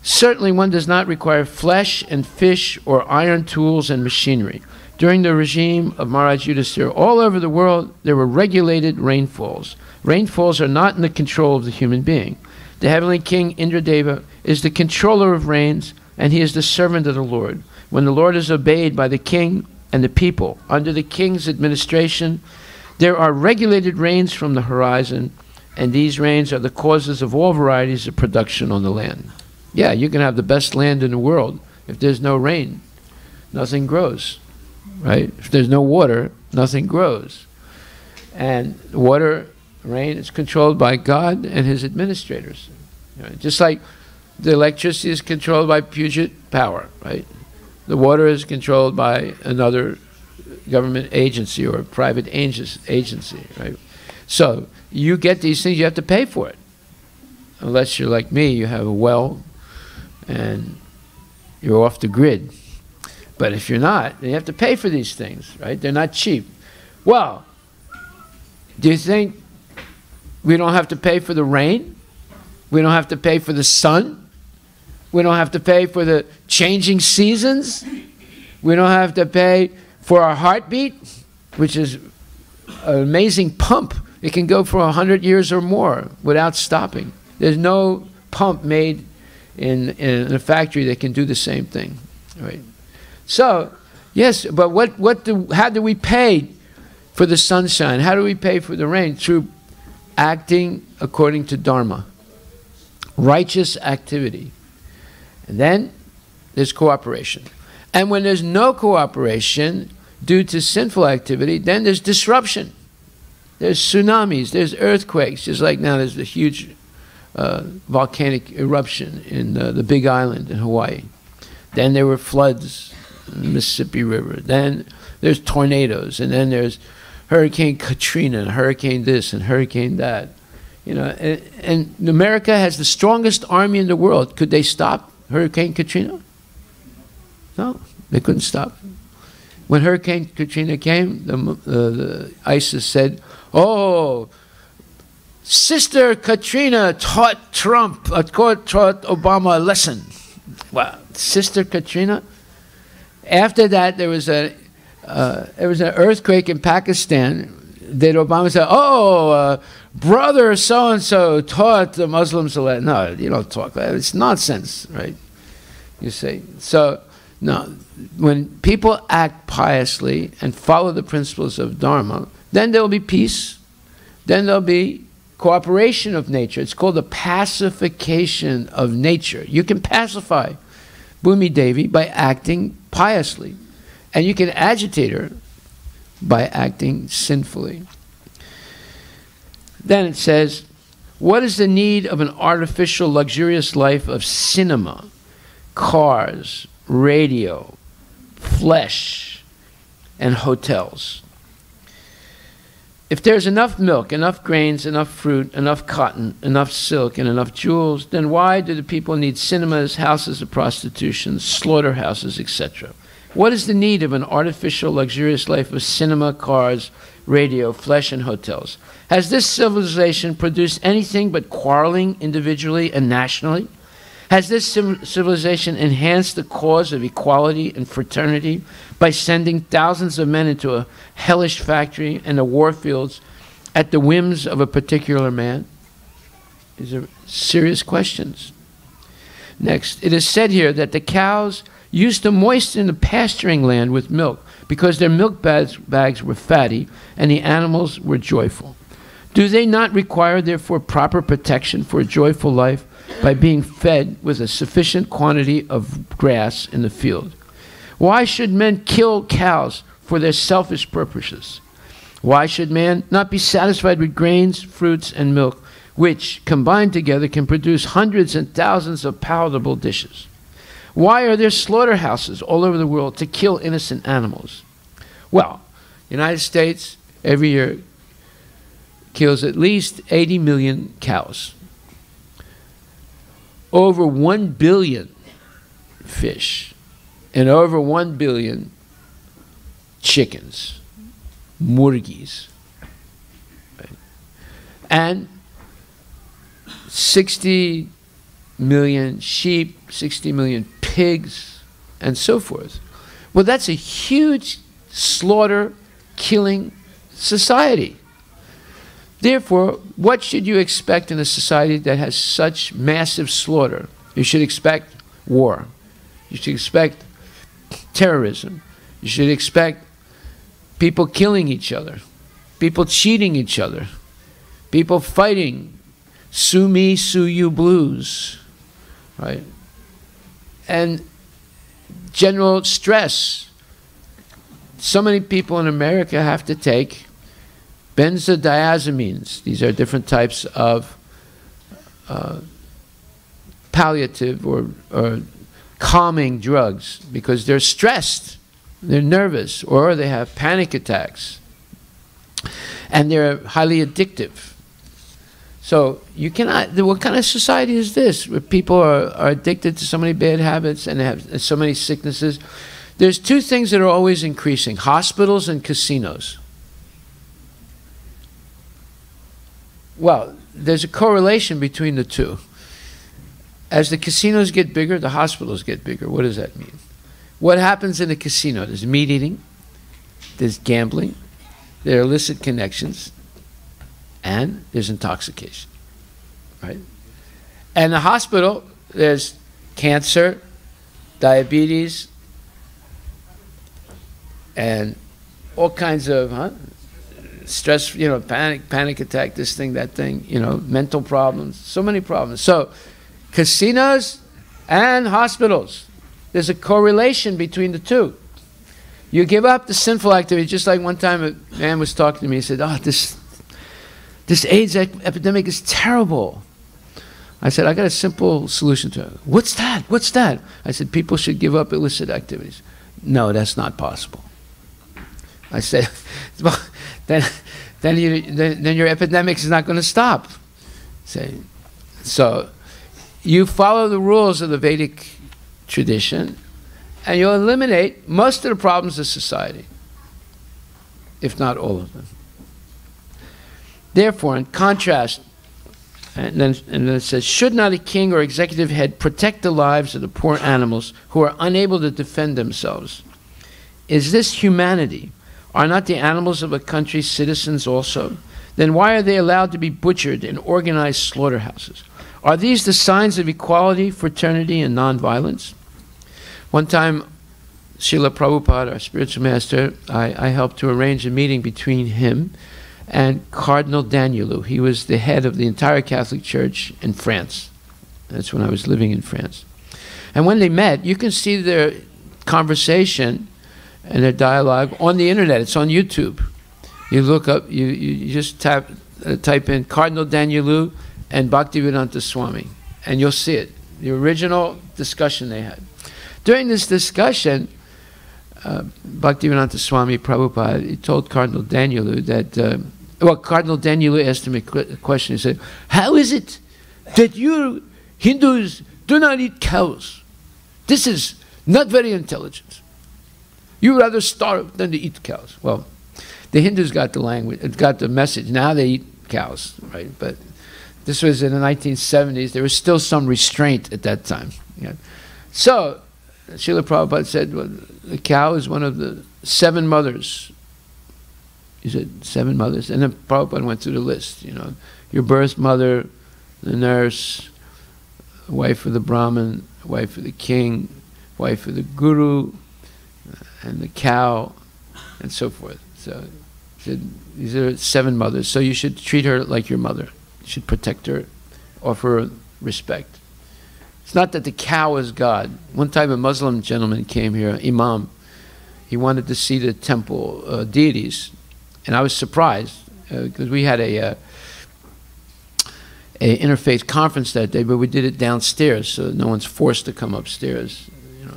Certainly one does not require flesh and fish or iron tools and machinery. During the regime of Maharaj Yudhisthira, all over the world, there were regulated rainfalls. Rainfalls are not in the control of the human being. The heavenly king, Indradeva, is the controller of rains, and he is the servant of the Lord. When the Lord is obeyed by the king and the people, under the king's administration, there are regulated rains from the horizon, and these rains are the causes of all varieties of production on the land. Yeah, you can have the best land in the world. If there's no rain, nothing grows, right? If there's no water, nothing grows. And water, rain is controlled by God and his administrators. Right? Just like the electricity is controlled by Puget Power, right? The water is controlled by another government agency or a private agency, right? So you get these things, you have to pay for it. Unless you're like me, you have a well and you're off the grid. But if you're not, then you have to pay for these things, right? They're not cheap. Well, do you think we don't have to pay for the rain? We don't have to pay for the sun? We don't have to pay for the changing seasons? We don't have to pay for our heartbeat, which is an amazing pump. It can go for 100 years or more without stopping. There's no pump made in a factory that can do the same thing, right? So, yes, but how do we pay for the sunshine? How do we pay for the rain? Through acting according to Dharma, righteous activity. And then there's cooperation. And when there's no cooperation due to sinful activity, then there's disruption. There's tsunamis, there's earthquakes, just like now there's a huge volcanic eruption in the Big Island in Hawaii. Then there were floods in the Mississippi River. Then there's tornadoes, and then there's Hurricane Katrina, and Hurricane this, and Hurricane that. You know, and America has the strongest army in the world. Could they stop Hurricane Katrina? No, they couldn't stop it. When Hurricane Katrina came, the ISIS said, "Oh, Sister Katrina taught Obama a lesson." Wow, Sister Katrina. After that, there was an earthquake in Pakistan. Did Obama say, "Oh, brother so-and-so taught the Muslims a lesson"? No, you don't talk like that. It's nonsense, right? You say. So, no, when people act piously and follow the principles of Dharma, then there will be peace. Then there will be cooperation of nature. It's called the pacification of nature. You can pacify Bhumi Devi by acting piously. And you can agitate her by acting sinfully. Then it says, what is the need of an artificial, luxurious life of cinema, cars, radio, flesh, and hotels? If there's enough milk, enough grains, enough fruit, enough cotton, enough silk, and enough jewels, then why do the people need cinemas, houses of prostitution, slaughterhouses, etc.? What is the need of an artificial, luxurious life of cinema, cars, radio, flesh, and hotels? Has this civilization produced anything but quarreling individually and nationally? Has this civilization enhanced the cause of equality and fraternity by sending thousands of men into a hellish factory and the war fields at the whims of a particular man? These are serious questions. Next, it is said here that the cows used to moisten the pasturing land with milk because their milk bags were fatty and the animals were joyful. Do they not require, therefore, proper protection for a joyful life by being fed with a sufficient quantity of grass in the field? Why should men kill cows for their selfish purposes? Why should man not be satisfied with grains, fruits, and milk, which, combined together, can produce hundreds and thousands of palatable dishes? Why are there slaughterhouses all over the world to kill innocent animals? Well, the United States every year kills at least 80 million cows, over 1 billion fish, and over 1 billion chickens, murgis, right? And 60 million sheep, 60 million pigs, and so forth. Well, that's a huge slaughter, killing society. Therefore, what should you expect in a society that has such massive slaughter? You should expect war. You should expect terrorism. You should expect people killing each other, people cheating each other, people fighting, sue me, sue you blues, right? And general stress. So many people in America have to take benzodiazepines. These are different types of palliative or calming drugs because they're stressed, they're nervous, or they have panic attacks, and they're highly addictive. So you cannot, what kind of society is this where people are addicted to so many bad habits and have so many sicknesses? There's two things that are always increasing: hospitals and casinos. Well, there's a correlation between the two. As the casinos get bigger, the hospitals get bigger. What does that mean? What happens in a casino? There's meat eating, there's gambling, there are illicit connections, and there's intoxication, right? And the hospital, there's cancer, diabetes, and all kinds of stress, you know, panic attack, this thing, that thing, you know, mental problems, so many problems. So casinos and hospitals, there's a correlation between the two. You give up the sinful activity, just like one time a man was talking to me, he said, oh, this AIDS epidemic is terrible. I said, I got a simple solution to it. What's that? What's that? I said, people should give up illicit activities. No, that's not possible. I said, well, then your epidemic is not going to stop. So you follow the rules of the Vedic tradition, and you'll eliminate most of the problems of society, if not all of them. Therefore, in contrast, and then it says, should not a king or executive head protect the lives of the poor animals who are unable to defend themselves? Is this humanity? Are not the animals of a country citizens also? Then why are they allowed to be butchered in organized slaughterhouses? Are these the signs of equality, fraternity, and nonviolence? One time, Srila Prabhupada, our spiritual master, I helped to arrange a meeting between him and Cardinal Danielou. He was the head of the entire Catholic Church in France. That's when I was living in France. And when they met, you can see their conversation and their dialogue on the internet. It's on YouTube. You look up, you just type in Cardinal Danielou and Bhaktivedanta Swami, and you'll see it. The original discussion they had. During this discussion, Bhaktivedanta Swami Prabhupada, he told Cardinal Danielou that, well, Cardinal Danielou asked him a question. He said, how is it that you Hindus do not eat cows? This is not very intelligent. You rather starve than to eat cows. Well, the Hindus got the language, got the message. Now they eat cows, right? But this was in the 1970s. There was still some restraint at that time. Yeah. So Srila Prabhupada said, well, the cow is one of the 7 mothers. He said, 7 mothers. And then Prabhupada went through the list, you know, your birth mother, the nurse, wife of the Brahmin, wife of the king, wife of the guru, and the cow, and so forth. So He said, these are 7 mothers, so you should treat her like your mother. You should protect her, offer her respect. It's not that the cow is God. One time a Muslim gentleman came here, Imam. He wanted to see the temple deities. And I was surprised because we had a interfaith conference that day, but we did it downstairs, so no one's forced to come upstairs. You know.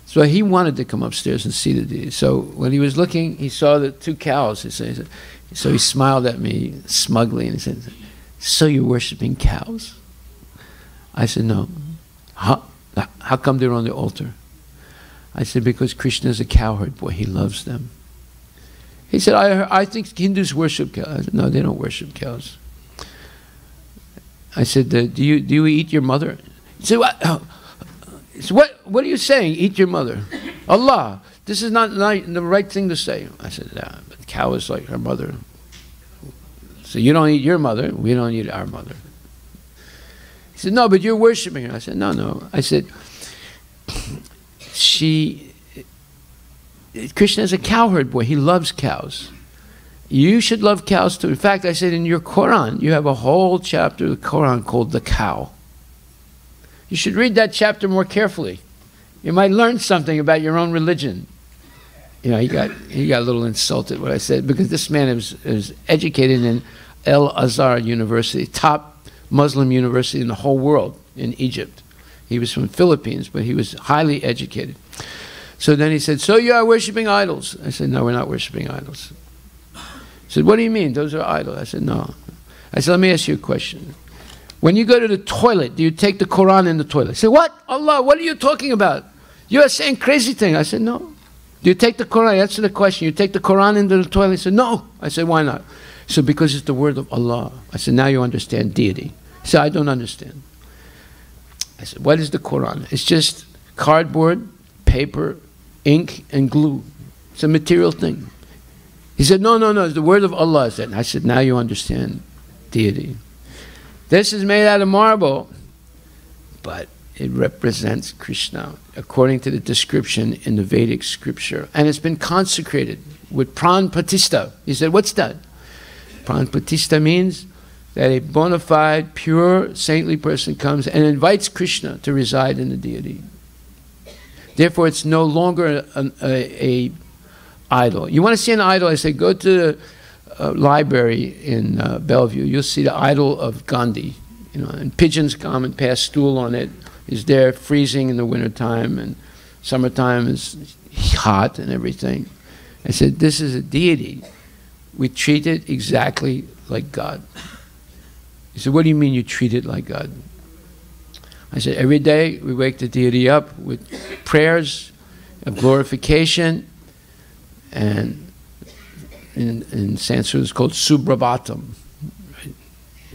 So he wanted to come upstairs and see the deity. So when he was looking, he saw the 2 cows. So he smiled at me smugly and he said, "So you're worshiping cows?" I said, "No." How come they're on the altar? I said, "Because Krishna is a cowherd boy. He loves them." He said, I think Hindus worship cows. I said, "No, they don't worship cows." I said, do you eat your mother? He said, what are you saying, eat your mother? Allah, this is not the right thing to say. I said, "Yeah, but the cow is like her mother. So you don't eat your mother, we don't eat our mother." He said, "No, but you're worshiping her." I said, No. I said, Krishna is a cowherd boy. He loves cows. You should love cows too. In fact, I said in your Quran, you have a whole chapter of the Quran called the cow. You should read that chapter more carefully. You might learn something about your own religion. You know, he got a little insulted what I said, because this man is educated in El Azhar University, top Muslim university in the whole world, in Egypt. He was from the Philippines, but he was highly educated. So then he said, "So you are worshiping idols?" I said, "No, we're not worshiping idols." He said, "What do you mean? Those are idols." I said, "No." I said, "Let me ask you a question. When you go to the toilet, do you take the Quran in the toilet?" He said, "What? Allah, what are you talking about? You are saying crazy thing." I said, "No." "Do you take the Quran?" Answer the question. "You take the Quran into the toilet?" He said, "No." I said, "Why not?" He said, "Because it's the word of Allah." I said, "Now you understand deity." He said, "I don't understand." I said, "What is the Quran?" "It's just cardboard, paper, ink, and glue. It's a material thing." He said, No, it's the word of Allah." I said, "Now you understand deity. This is made out of marble, but it represents Krishna according to the description in the Vedic scripture. And it's been consecrated with pran pratishtha." He said, "What's that?" Pran pratishtha means that a bona fide, pure, saintly person comes and invites Krishna to reside in the deity. Therefore, it's no longer a idol. You want to see an idol? I say, go to the library in Bellevue. You'll see the idol of Gandhi. You know, and pigeons come and pass stool on it. He's there freezing in the wintertime, and summertime is hot and everything. I said, this is a deity. We treat it exactly like God. He said, what do you mean you treat it like God? I said, every day we wake the deity up with prayers of glorification, and in Sanskrit it's called Subrabhatam.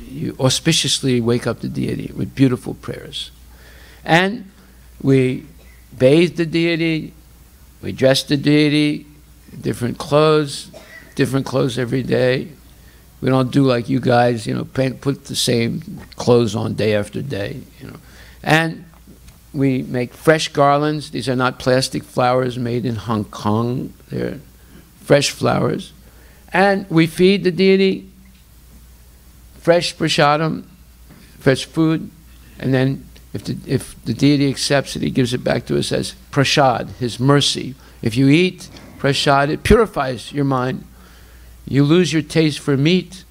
You auspiciously wake up the deity with beautiful prayers. And we bathe the deity, we dress the deity, different clothes every day. We don't do like you guys, you know, put the same clothes on day after day, you know. And we make fresh garlands. These are not plastic flowers made in Hong Kong. They're fresh flowers. And we feed the deity fresh prasadam, fresh food, and then if the deity accepts it, he gives it back to us as prasad, his mercy. If you eat prasad, it purifies your mind. You lose your taste for meat,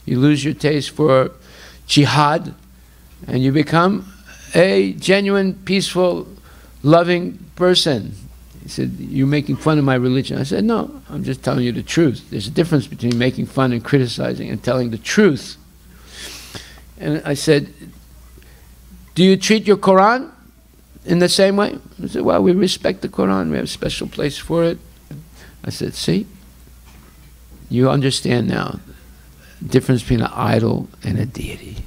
you lose your taste for jihad, and you become a genuine, peaceful, loving person. He said, you're making fun of my religion. I said, no, I'm just telling you the truth. There's a difference between making fun and criticizing and telling the truth. And I said, do you treat your Quran in the same way? He said, well, we respect the Quran. We have a special place for it. I said, see? You understand now the difference between an idol and a deity.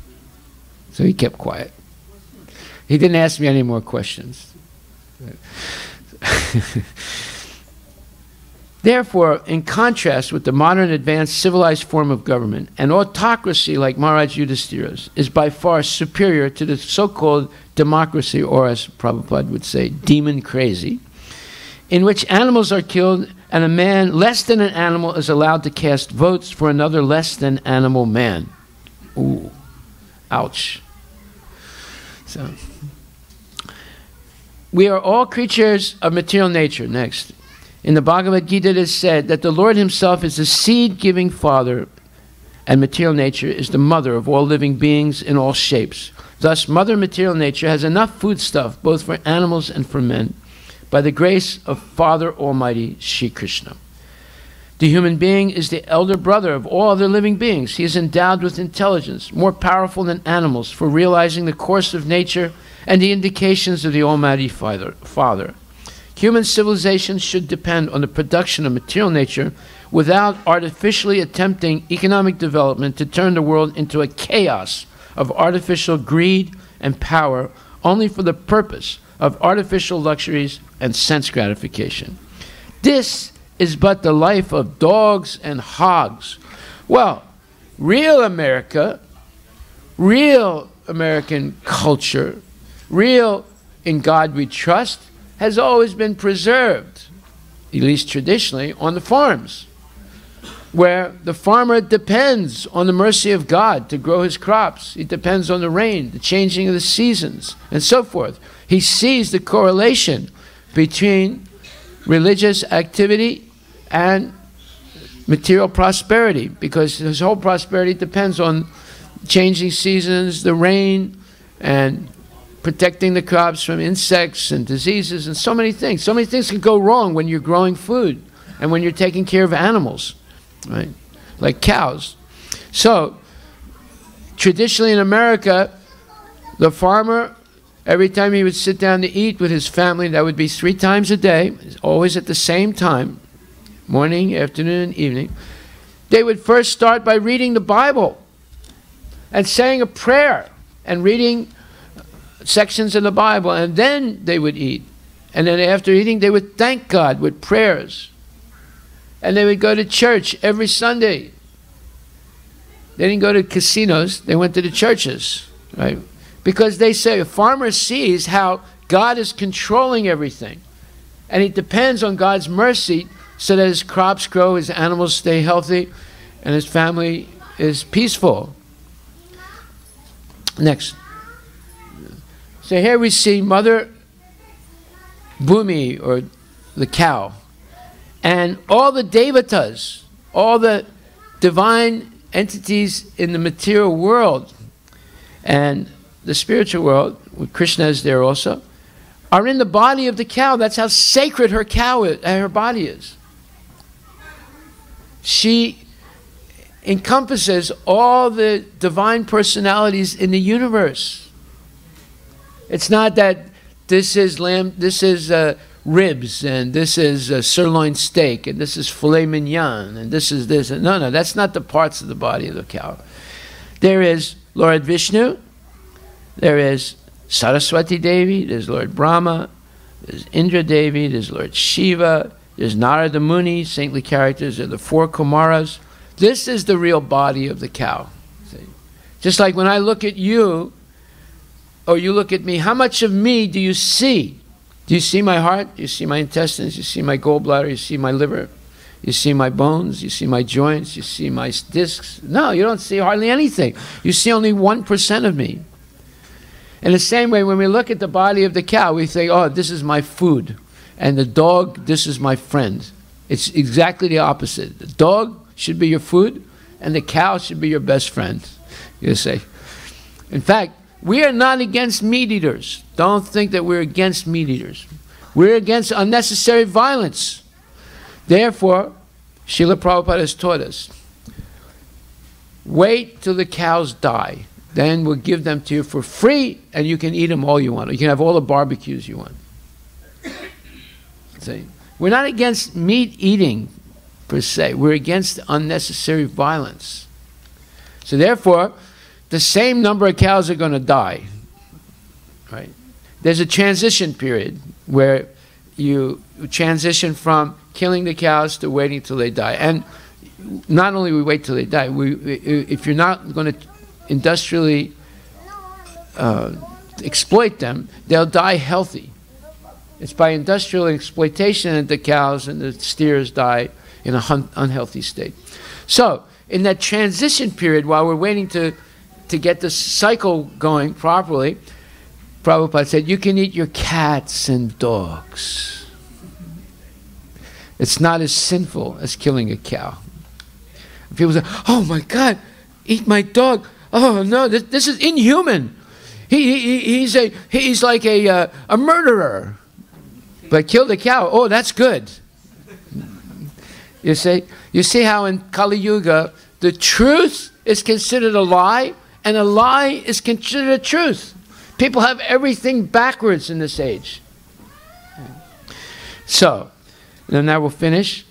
So he kept quiet. He didn't ask me any more questions. Therefore, in contrast with the modern advanced civilized form of government, an autocracy like Maharaj Yudhishthira's is by far superior to the so-called democracy, or as Prabhupada would say, demon crazy, in which animals are killed, and a man less than an animal is allowed to cast votes for another less than animal man. Ooh, ouch. So, we are all creatures of material nature. Next. In the Bhagavad Gita it is said that the Lord himself is the seed-giving father, and material nature is the mother of all living beings in all shapes. Thus, Mother Material Nature has enough foodstuff both for animals and for men, by the grace of Father Almighty, Shri Krishna. The human being is the elder brother of all other living beings. He is endowed with intelligence, more powerful than animals, for realizing the course of nature and the indications of the Almighty Father. Human civilization should depend on the production of material nature without artificially attempting economic development to turn the world into a chaos of artificial greed and power, only for the purpose of artificial luxuries and sense gratification. This is but the life of dogs and hogs. Well, real America, real American culture, real in God we trust, has always been preserved, at least traditionally, on the farms, where the farmer depends on the mercy of God to grow his crops. He depends on the rain, the changing of the seasons, and so forth. He sees the correlation between religious activity and material prosperity, because his whole prosperity depends on changing seasons, the rain, and protecting the crops from insects and diseases and so many things. So many things can go wrong when you're growing food and when you're taking care of animals, right? Like cows. So, traditionally in America, the farmer, every time he would sit down to eat with his family, that would be 3 times a day, always at the same time, morning, afternoon, and evening, they would first start by reading the Bible and saying a prayer and reading sections of the Bible, and then they would eat. And then after eating, they would thank God with prayers. And they would go to church every Sunday. They didn't go to casinos, they went to the churches, right? Because they say a farmer sees how God is controlling everything. And he depends on God's mercy so that his crops grow, his animals stay healthy, and his family is peaceful. Next. So here we see Mother Bhumi, or the cow, and all the devatas, all the divine entities in the material world and the spiritual world, with Krishna is there also, are in the body of the cow. That's how sacred her cow is, her body is. She encompasses all the divine personalities in the universe. It's not that this is lamb, this is ribs, and this is sirloin steak, and this is filet mignon, and this is this. No, no, that's not the parts of the body of the cow. There is Lord Vishnu, there is Saraswati Devi, there's Lord Brahma, there's Indra Devi, there's Lord Shiva, there's Narada Muni, saintly characters, there are the 4 Kumaras. This is the real body of the cow. See? Just like when I look at you, or you look at me, how much of me do you see? Do you see my heart? Do you see my intestines? You see my gallbladder? You see my liver? You see my bones? You see my joints? You see my discs? No, you don't see hardly anything. You see only 1% of me. In the same way, when we look at the body of the cow, we think, oh, this is my food. And the dog, this is my friend. It's exactly the opposite. The dog should be your food, and the cow should be your best friend, you say. In fact, we are not against meat eaters. Don't think that we're against meat eaters. We're against unnecessary violence. Therefore, Srila Prabhupada has taught us, wait till the cows die. Then we'll give them to you for free, and you can eat them all you want. You can have all the barbecues you want. See? We're not against meat eating, per se. We're against unnecessary violence. So therefore, the same number of cows are going to die, right? There's a transition period where you transition from killing the cows to waiting till they die. And not only we wait till they die, if you're not going to industrially exploit them, they'll die healthy. It's by industrial exploitation that the cows and the steers die in an unhealthy state. So, in that transition period, while we're waiting to get the cycle going properly, Prabhupada said, you can eat your cats and dogs. It's not as sinful as killing a cow. People say, oh my God, eat my dog. Oh no, this is inhuman. He's like a murderer. But kill the cow, oh, that's good. You see how in Kali Yuga, the truth is considered a lie, and a lie is considered a truth. People have everything backwards in this age. So, and now we'll finish.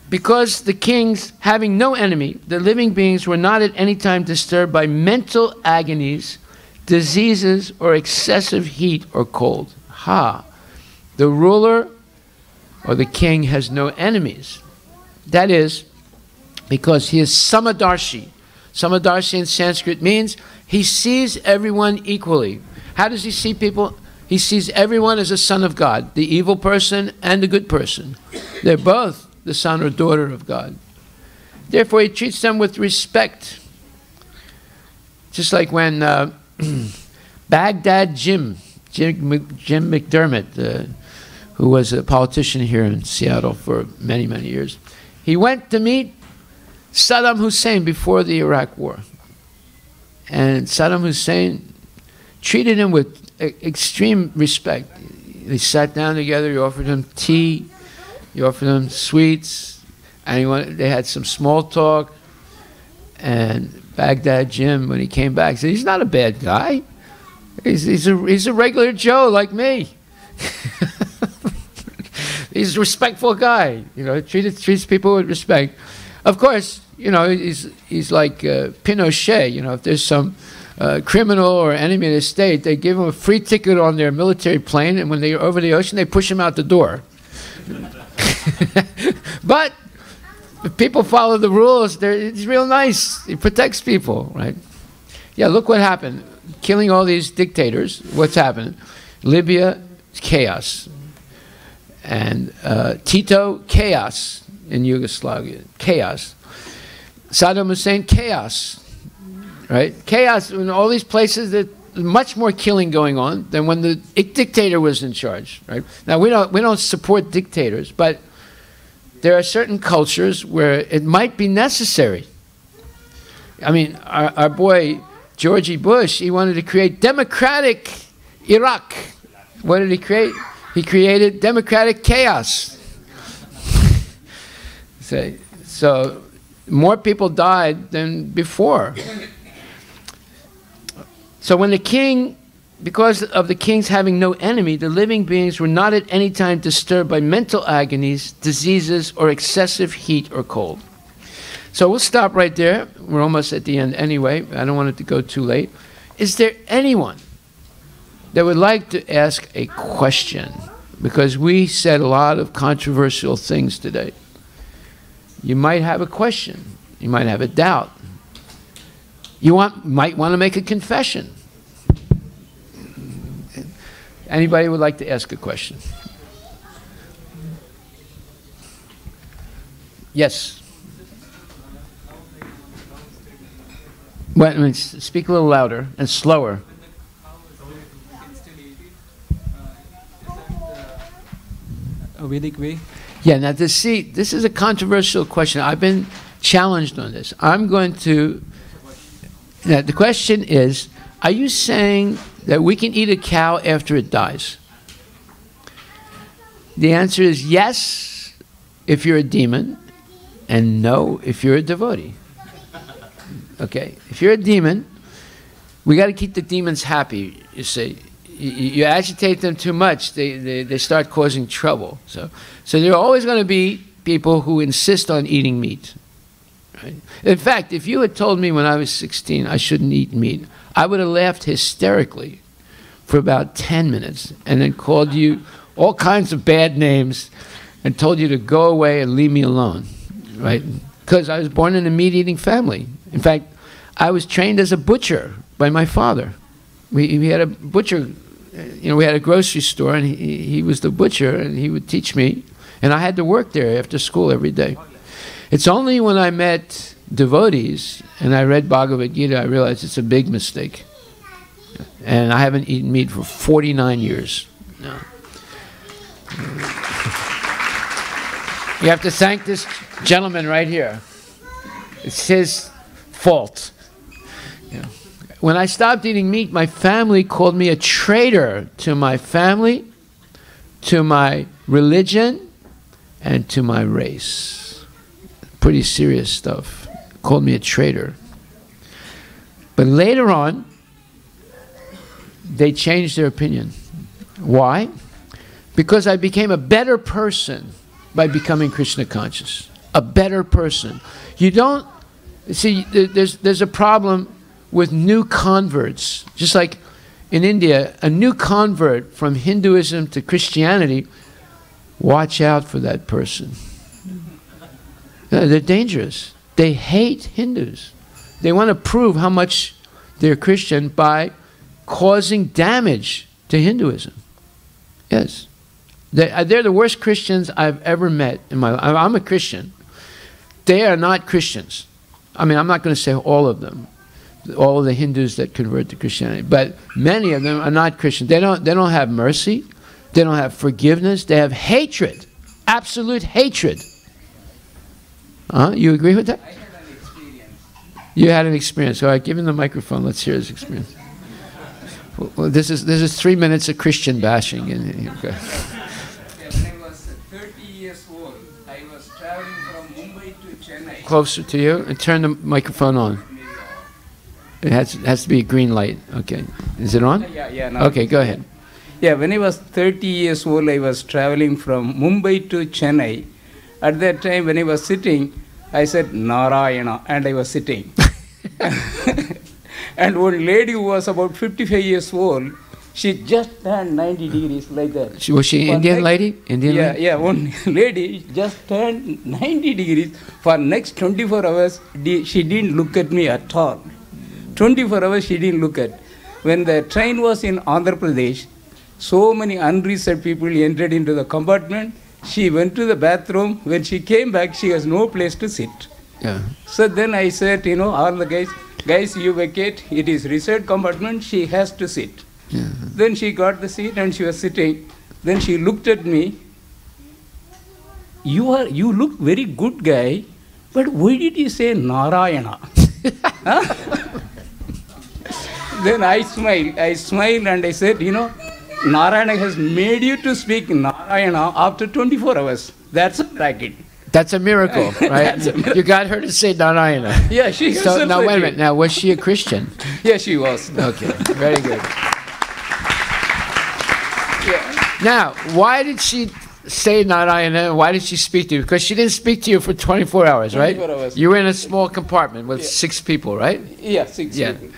Because the kings, having no enemy, the living beings were not at any time disturbed by mental agonies, diseases, or excessive heat or cold. The ruler or the king has no enemies. That is because he is Samadarshi. Samadarshi in Sanskrit means he sees everyone equally. How does he see people? He sees everyone as a son of God, the evil person and the good person. They're both the son or daughter of God. Therefore, he treats them with respect. Just like when Baghdad Jim McDermott, who was a politician here in Seattle for many, many years, he went to meet Saddam Hussein before the Iraq War. And Saddam Hussein treated him with extreme respect. They sat down together, he offered him tea, he offered him sweets, and they had some small talk. And Baghdad Jim, when he came back, said, he's not a bad guy. He's a regular Joe like me. He's a respectful guy, treats people with respect. Of course, he's like Pinochet. If there's some criminal or enemy of the state, they give him a free ticket on their military plane, and when they're over the ocean, they push him out the door. But if people follow the rules, it's real nice. He protects people, right? Yeah, look what happened. Killing all these dictators, what's happened? Libya, chaos. And Tito, chaos in Yugoslavia, chaos. Saddam Hussein, chaos, right? Chaos in all these places. There's much more killing going on than when the dictator was in charge, right? Now we don't support dictators, but there are certain cultures where it might be necessary. I mean, our boy Georgie Bush, he wanted to create democratic Iraq. What did he create? He created democratic chaos. So more people died than before. So when the king, because of the kings having no enemy, the living beings were not at any time disturbed by mental agonies, diseases, or excessive heat or cold. So we'll stop right there. We're almost at the end anyway. I don't want it to go too late. Is there anyone that would like to ask a question? Because we said a lot of controversial things today. You might have a question. You might have a doubt. You might want to make a confession. Anybody would like to ask a question? Yes. Well, speak a little louder and slower. A Vedic way? Yeah, now this is a controversial question. I've been challenged on this. Now the question is, are you saying that we can eat a cow after it dies? The answer is yes, if you're a demon, and no, if you're a devotee. Okay, if you're a demon, we got to keep the demons happy, you see. You agitate them too much, they start causing trouble. So there are always going to be people who insist on eating meat. Right? In fact, if you had told me when I was 16 I shouldn't eat meat, I would have laughed hysterically for about 10 minutes and then called you all kinds of bad names and told you to go away and leave me alone, right? Because I was born in a meat-eating family. In fact, I was trained as a butcher by my father. We had a butcher we had a grocery store, and he was the butcher, and he would teach me, and I had to work there after school every day. It's only when I met devotees and I read Bhagavad Gita, I realized it's a big mistake. And I haven't eaten meat for 49 years. No. You have to thank this gentleman right here. It's his fault. Yeah. When I stopped eating meat, my family called me a traitor to my family, to my religion, and to my race. Pretty serious stuff. Called me a traitor. But later on, they changed their opinion. Why? Because I became a better person by becoming Krishna conscious. A better person. You don't, see, there's a problem with new converts. Just like in India, a new convert from Hinduism to Christianity, watch out for that person. They're dangerous. They hate Hindus. They want to prove how much they're Christian by causing damage to Hinduism. Yes. They're the worst Christians I've ever met in my life. I'm a Christian. They are not Christians. I mean, I'm not going to say all of them, all of the Hindus that convert to Christianity, but many of them are not Christians. They don't have mercy. They don't have forgiveness. They have hatred, absolute hatred. You agree with that? I had an experience. You had an experience. All right, give him the microphone. Let's hear his experience. Well, this is 3 minutes of Christian bashing. Okay. When I was 30 years old, I was traveling from Mumbai to Chennai. Closer to you and turn the microphone on. It has to be a green light. Okay. Is it on? Yeah. Now Okay, go ahead. Yeah, when I was 30 years old, I was traveling from Mumbai to Chennai. At that time, when I was sitting, I said, Narayana, and I was sitting. And one lady who was about 55 years old, she just turned 90 degrees like that. Was she an Indian lady? Indian lady? Yeah, one lady just turned 90 degrees. For next 24 hours, she didn't look at me at all. 24 hours she didn't look at. When the train was in Andhra Pradesh, so many unresearched people entered into the compartment. She went to the bathroom. When she came back, she has no place to sit. Yeah. So then I said, all the guys, you vacate. It is reserved compartment. She has to sit. Yeah. Then she got the seat and she was sitting. Then she looked at me. You look very good guy, but why did you say Narayana? Then I smiled and I said, Narayana has made you to speak Narayana after 24 hours. That's a bracket. That's a miracle, right? You got her to say Narayana. Yeah, she herself So now said wait a it. minute. Now was she a Christian? Yeah, she was. Okay, very good. Yeah. Now, why did she say Narayana? Why did she speak to you? Because she didn't speak to you for 24 hours, right? 24 hours. You were in a small compartment with 6 people, right? Yeah, six Yeah. people.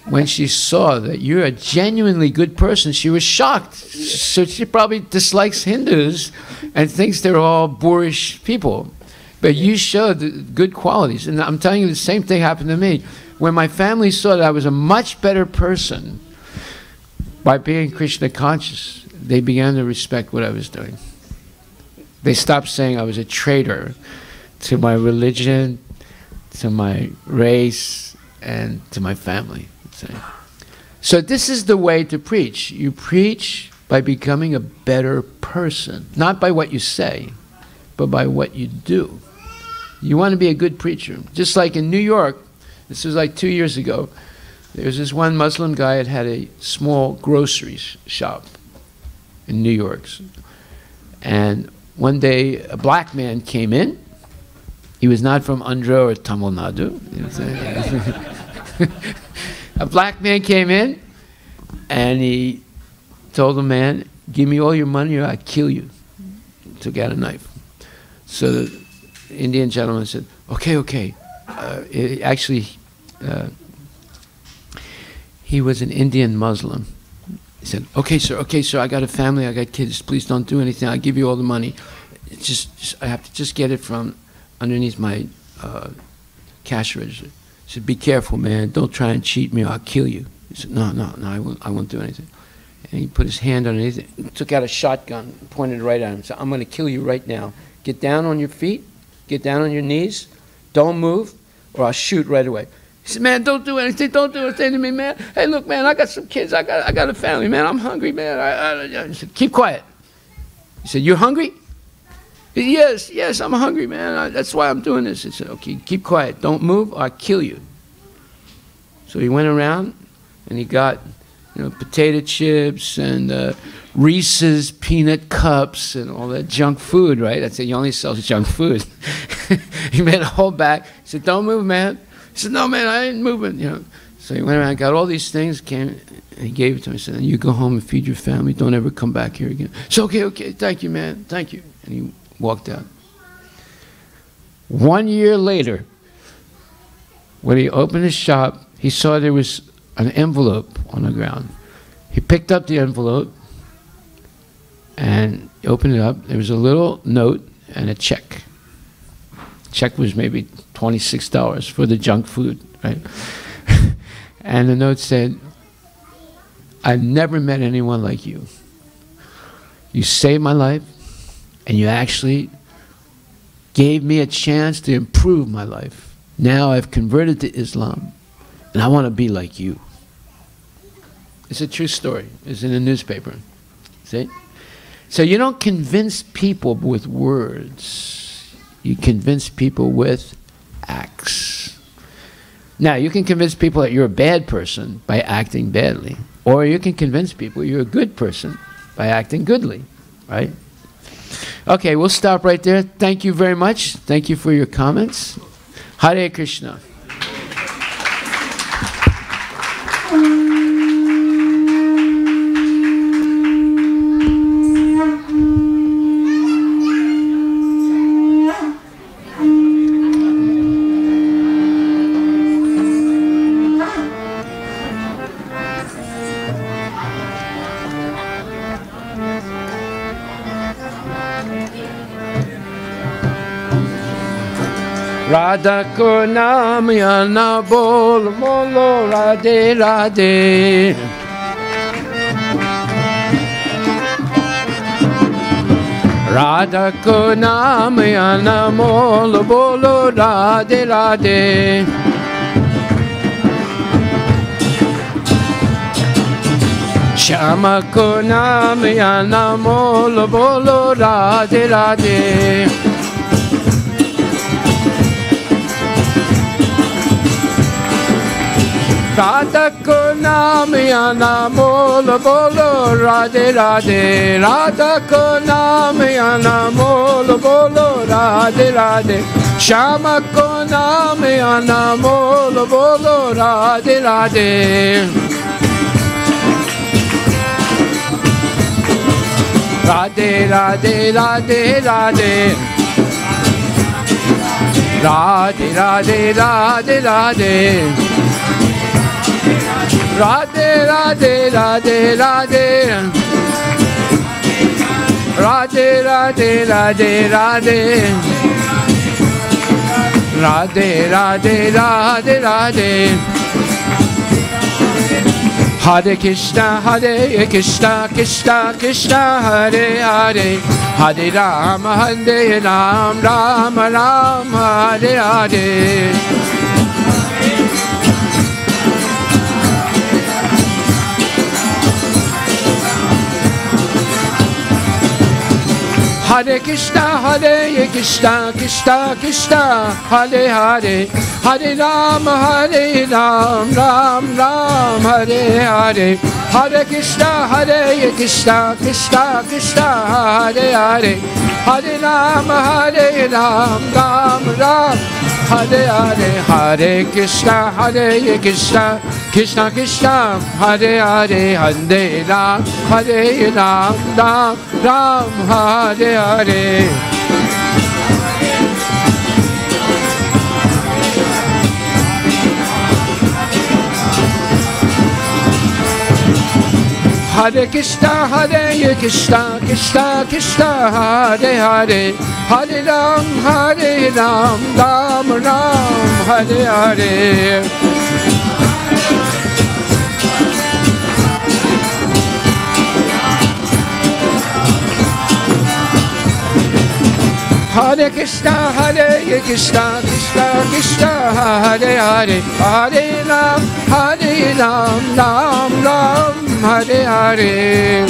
When she saw that you're a genuinely good person, she was shocked. So she probably dislikes Hindus and thinks they're all boorish people. But you showed the good qualities. And I'm telling you, the same thing happened to me. When my family saw that I was a much better person by being Krishna conscious, they began to respect what I was doing. They stopped saying I was a traitor to my religion, to my race, and to my family. So this is the way to preach. You preach by becoming a better person, not by what you say, but by what you do. You want to be a good preacher. Just like in New York, this was like 2 years ago, there was this one Muslim guy that had a small grocery shop in New York. And one day a black man came in. He was not from Andhra or Tamil Nadu. You know what I'm saying? A black man came in, and he told the man, "Give me all your money or I'll kill you." Took out a knife. So the Indian gentleman said, okay. He was an Indian Muslim. He said, okay, sir, I got a family, I got kids, please don't do anything, I'll give you all the money. I have to just get it from underneath my cash register. He said, be careful, man. Don't try and cheat me or I'll kill you. He said, no, I won't do anything. And he put his hand underneath it, took out a shotgun, pointed right at him. Said, I'm going to kill you right now. Get down on your feet. Get down on your knees. Don't move, or I'll shoot right away. He said, man, don't do anything. Don't do anything to me, man. Hey, look, man, I got some kids. I got a family, man. I'm hungry, man. I said, keep quiet. He said, you're hungry? He said, yes, I'm hungry, man. That's why I'm doing this. He said, okay, keep quiet. Don't move, or I'll kill you. So he went around, and he got potato chips and Reese's peanut cups and all that junk food, right? That's it. He only sells junk food. He made a whole bag. He said, don't move, man. He said, no, man, I ain't moving, So he went around, got all these things, came, and he gave it to him. He said, you go home and feed your family. Don't ever come back here again. He said, okay, thank you, man, thank you. And he walked out. 1 year later, when he opened his shop, he saw there was an envelope on the ground. He picked up the envelope and opened it up. There was a little note and a check. Check was maybe $26 for the junk food, right? And the note said, I've never met anyone like you. You saved my life, and you actually gave me a chance to improve my life. Now I've converted to Islam, and I want to be like you. It's a true story. It's in the newspaper. See? So you don't convince people with words. You convince people with acts. Now, you can convince people that you're a bad person by acting badly. Or you can convince people you're a good person by acting goodly. Right? Okay, we'll stop right there. Thank you very much. Thank you for your comments. Hare Krishna. Radha ko naam ya na bol molo Radhe Radhe. Radha ko naam ya na bol bolo Radhe Radhe. Shama ko naam ya na bol bolo Radhe Radhe. Radha ko naam ya na bolo bolo Radhe Radhe. Radha ko naam ya na bolo bolo Radhe Radhe. Shama ko naam ya na bolo bolo Radhe Radhe. Radhe Radhe Radhe Radhe. Radhe Radhe Radhe Radhe. Radhe Radhe Radhe Radhe. Radhe Radhe Radhe Radhe. Radhe Radhe Radhe Radhe. Hare Krishna Krishna Krishna Hare Hare. Hare Rama Rama Rama Hare Hare. Hare Krishna Krishna Krishna Hare Hare. Hare Rama Ram Ram Hare Hare. Hare Krishna Krishna Krishna Hare Hare. Hare Rama Ram Ram Hare Hare. Hare Krishna Krishna Krishna Hare Hare. Hare Ram Ram Ram Hare Hare. Hare Krishna Krishna Krishna Hare Hare. Hare Ram Ram Ram Hare Hare. Hare Krishna, Hare Krishna, Krishna Krishna, Hare Hare, Hare Ram, Ram Ram, Hare Hare.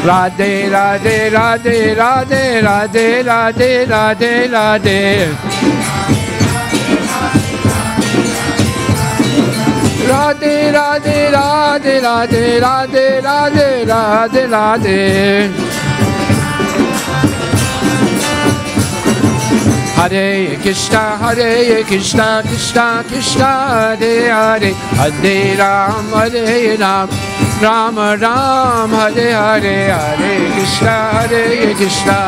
Radhe Radhe Radhe Radhe Radhe Radhe Radhe Radhe. Radhe Radhe Radhe Radhe Radhe Radhe Radhe Radhe. Hare Krishna, Hare Krishna, Krishna Krishna, Hare Hare, Hare Ram, Ram Ram, Hare Hare, Hare Krishna, Hare Krishna.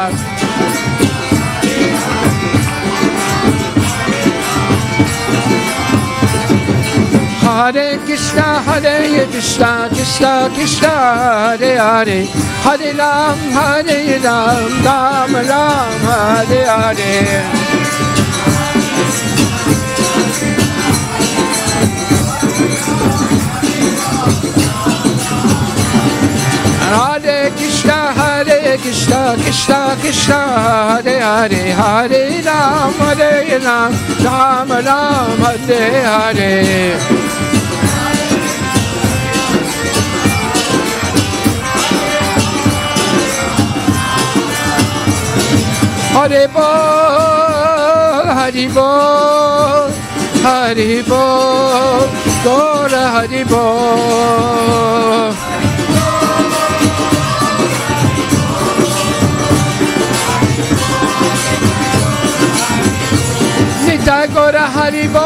Hare Krishna, Hare Krishna, Krishna Krishna, Hare Hare, Hare Ram, Ram Ram, Hare Hare. Hare Krishna, Krishna Krishna, Hare Hare, Hare Ram, Ram Ram, Hare Hare. Hare Bol, Hare Bol, Hare Bol, Gaura Hare Bol. Nitai Gaura Hare Bol,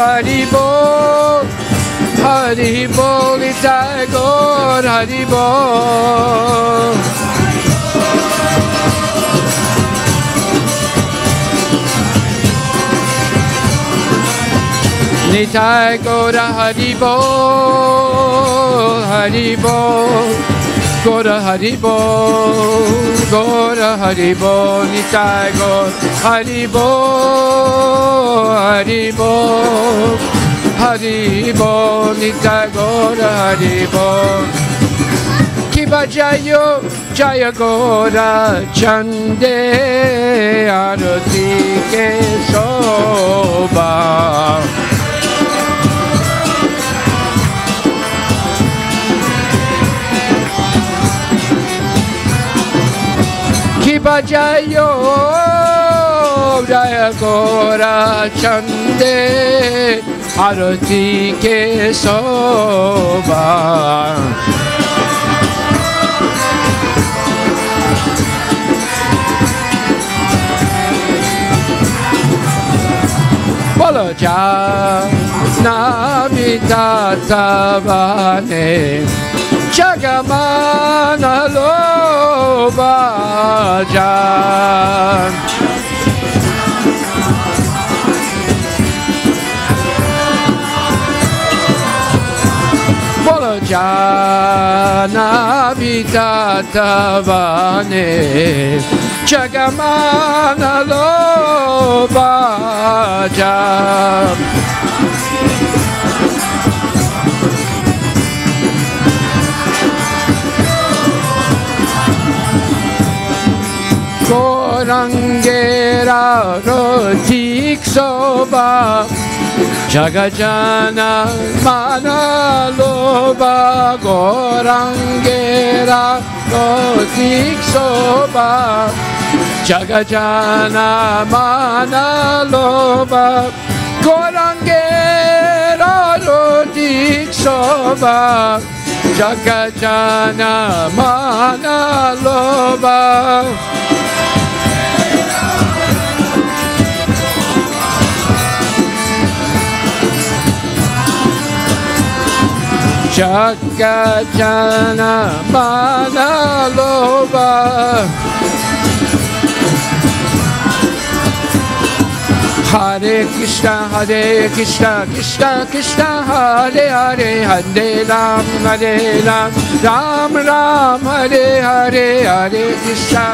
Hare Bol, Hare Bol, Nitai Gaura Hare Bol. Nitai Gaura Hare Bol, Hare Bol, Gaura Hare Bol, Gaura Hare Bol, Nitai Gaura Hare Bol, Hare Bol, Hare Bol, Nitai Gaura Hare Bol. Kiba Jayo, Jaya Gaura Chande, Arati Ke Soba. Kiba Jayo, Jaya Gaura Chande, Arati Ke Soba. Bolo Jana Vitatavane, Jagamana Lobajan. Bolo Jana Vitatavane, Jagamana Lobajan. Gorangera Rotik Soba, Jagajana Manaloba, Gorangera Rotik Soba, Jagajana Manaloba, Gorangera Rotik Soba, Jagajana Manaloba. Jagajana Manaloba. Hare Krishna, Krishna Krishna, Hare Hare, Hare Ram, Ram Ram, Hare Hare, Hare Krishna.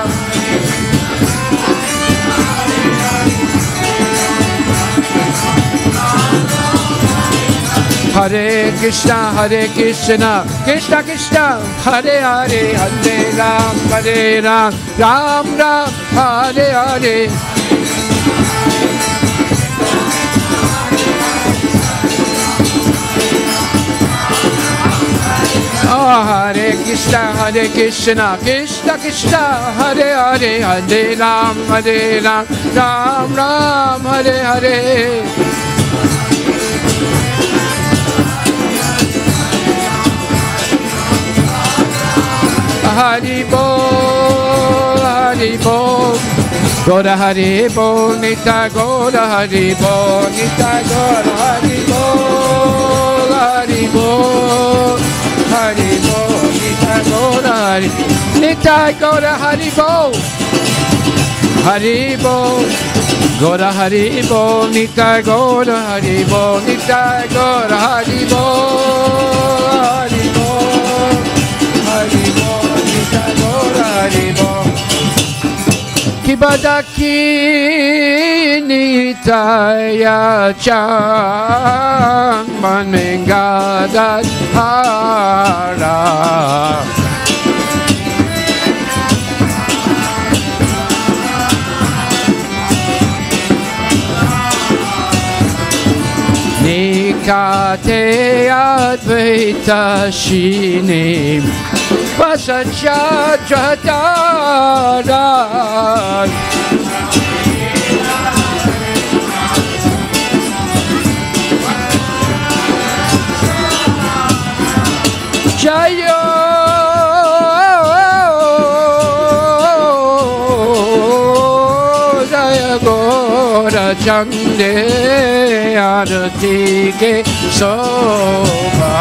Hare Krishna, Krishna Krishna, Hare Hare, Hare Ram, Ram Ram, Hare Hare. Oh, Hare Krishna, Krishna Krishna, Hare Hare, Hare Ram, Ram Ram, Hare Hare. Hari Bol, Hari Bol, Gora Hari Bol, Nita Gora Hari Bol, Nita Gora Hari Bol, Hari Bol, Hari Bol, Nita Gora Hari, Nita Gora Hari Bol, Hari Bol, Gora Hari Bol, Nita Gora Hari Bol, Nita Gora Hari Bol, Hari Bol, Hari Bol. Kibadaki nitaya chan man mengadat hara Nikate advaita shinim Vasachadradad Jayo Jaya Gora Chande Arati Ke Soba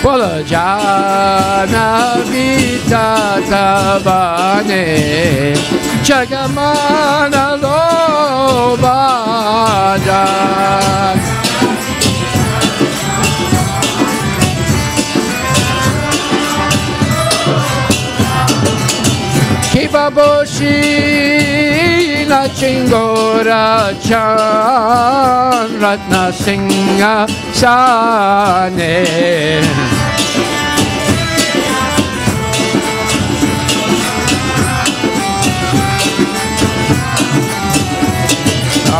Bola jana vita tabane Jagamana lobada Kibaboshi na chingora chan Ratna Singha Sane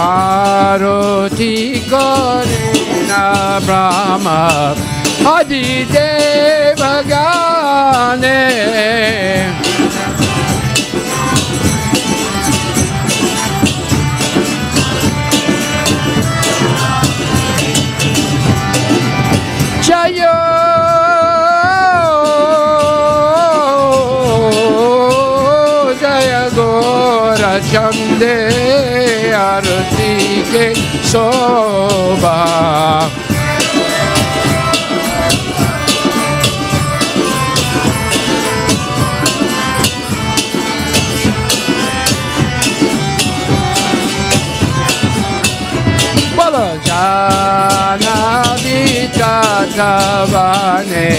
Aroti Korina Brahma Adi Devagane Jayo Jaya Gora Chande Arati Ke Soba Bala Jana Vita Tavane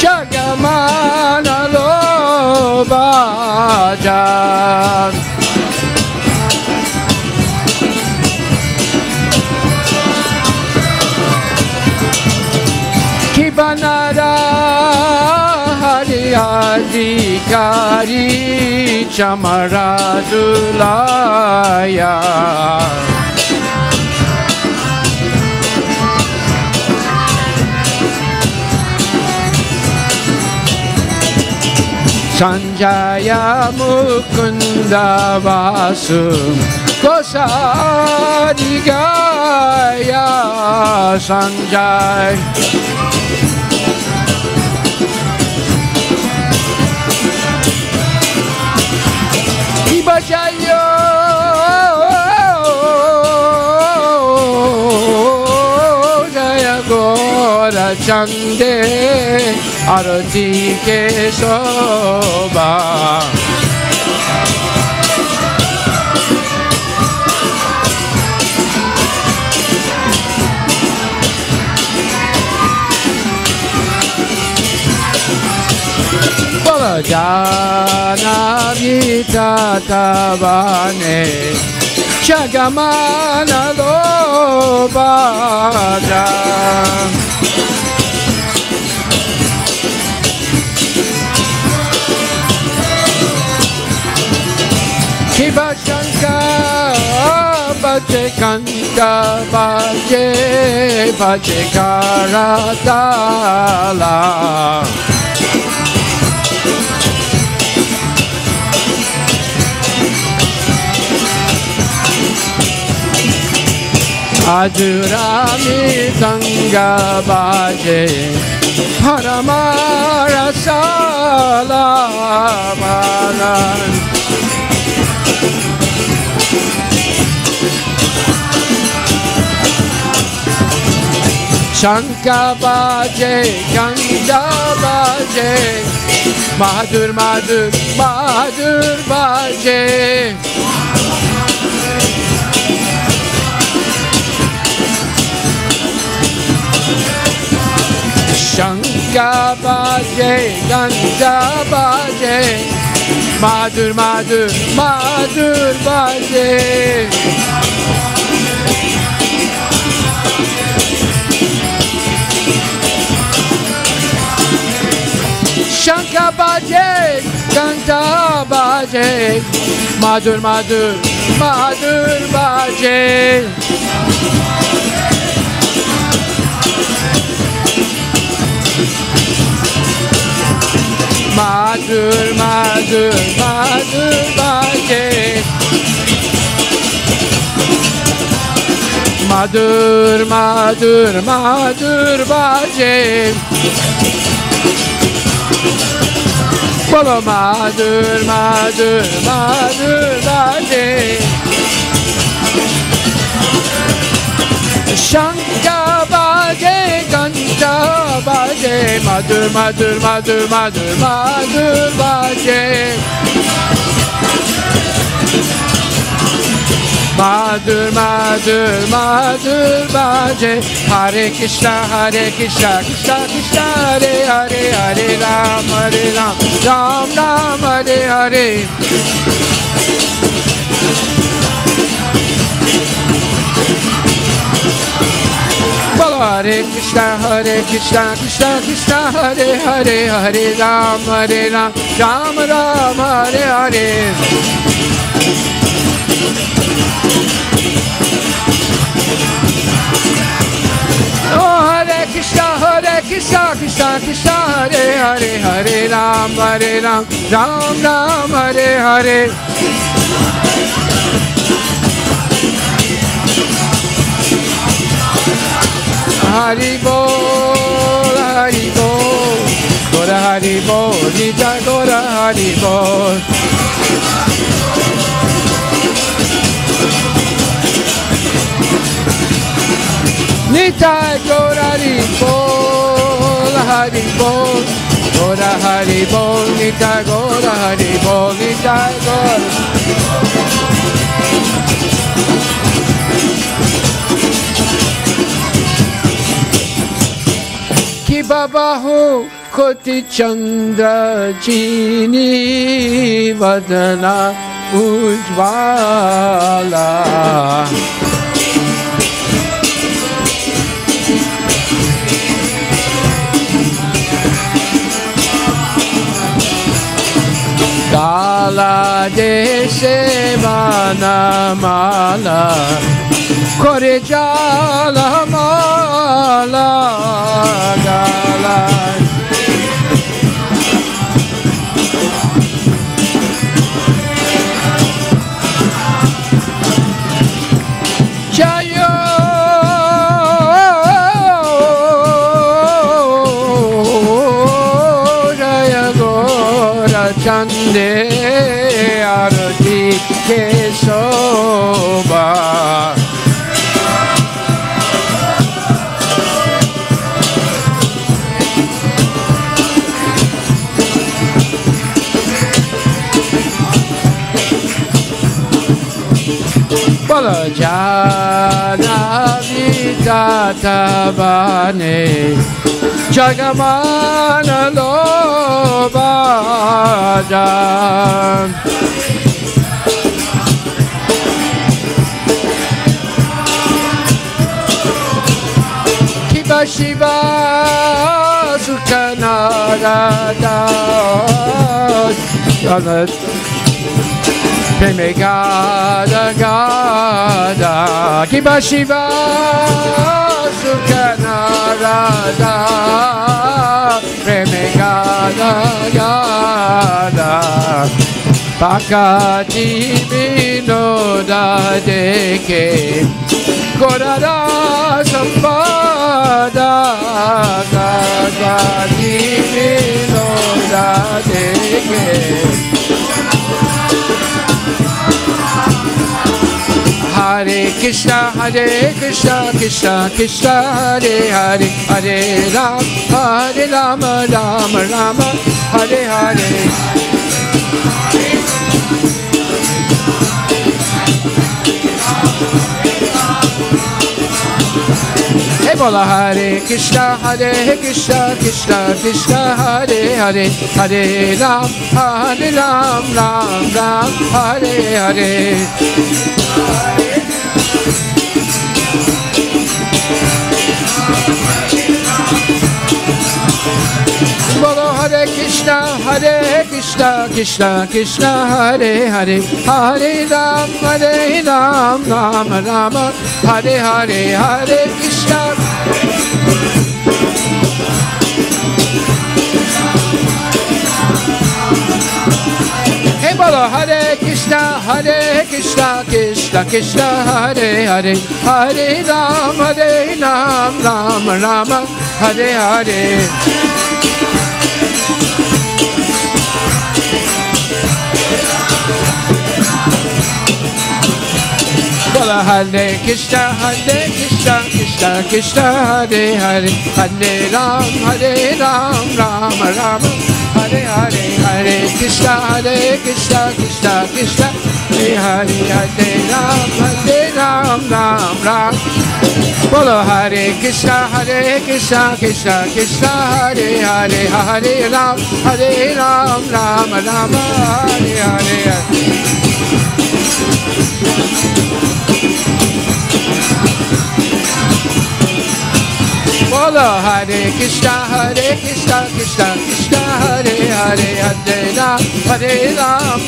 Jagamana Lobajan Kibanara Hari Adhikari Chamaradulaya Sanjaya Mukunda Vasu Kosadigaya Sanjay Ibajayo Jaya Gora Chande Arati Ke Soba Jana Vita Tavane Chagamana Lobaja Shiva Shankar Bhaje Kanta Bhaje Bhaje Karatala Ajurami Sanga Bhaje Paramara Salamana Shankar Bhaje Ganga Bhaje Mahadur Mahadur Mahadur Bhaje Shankar Bhaje Ganga Bhaje Mahadur Mahadur Mahadur Bhaje Shankar Bhaje Ganga Bhaje Mahadur Mahadur Mahadur Bhaje Mahadur Mahadur Mahadur Bhaje Mahadur Mahadur Mahadur Bhaje Bolo Mahadur Mahadur Mahadur Bhaje Shankar Bhaje Ganga Bhaje Mahadur Mahadur Mahadur Mahadur Mahadur Bhaje Mahadur Mahadur Mahadur Bhaje Hare Krishna Krishna Krishna Hare Hare Hare Ram Ram Ram Hare Hare Hare Krishna Krishna Krishna Hare Hare Hare Ram Ram Ram Hare Hare Oh Hare Krishna Krishna Krishna Hare Hare Hare Ram Ram Ram Hare Hare Hari Bol, Hari Bol, Gora Hari Bol, Nita Gora Hari Bol. Nita Gora Hari Bol, Hari Bol, Gora Hari Bol, Nita Gora Hari Bol, Nita Gora. Baba ho koti chandra chini vadana ujvala Gala deshe mana mala Kore jala mala gala Jayo Jaya Gora Chande Arati Kesoba Bolo Jana Vita Tavane Jagamana Lobaja Kiba Shiva Sukhanarada Preme Gada Gada Kiba Shiva Sukhanarada Preme Gada Gada Pakati Vinoda Deke Korada Sampada Pakati Vinoda Deke Hare Krishna, Krishna Krishna, Hare Hare, Hare Rama, Rama Rama, Hare Hare. Hey bola Hare Krishna, Krishna Krishna, Hare Hare, Hare Ram, Ram Ram, Hare Hare. Bolo Hare Krishna, Krishna Krishna, Hare Hare, Hare Ram, Ram Ram, Hare Hare, Hare Krishna. Hey bolo Hare Krishna, Krishna Krishna, Hare Hare, Hare Ram, Ram Ram, Hare Hare. Bola Hare Krishna, Krishna Krishna, Hare Hare, Hare Ram, Ram Ram, Hare Hare, Hare Krishna, Krishna Krishna, Hare Hare, Hare Ram, Ram. Bolo Hare Krishna, Krishna Krishna, Hare Hare, Hare Ram, Ram Ram, Hare Hare. Bolo Hare Krishna, Krishna Krishna, Hare Hare, Hare Ram,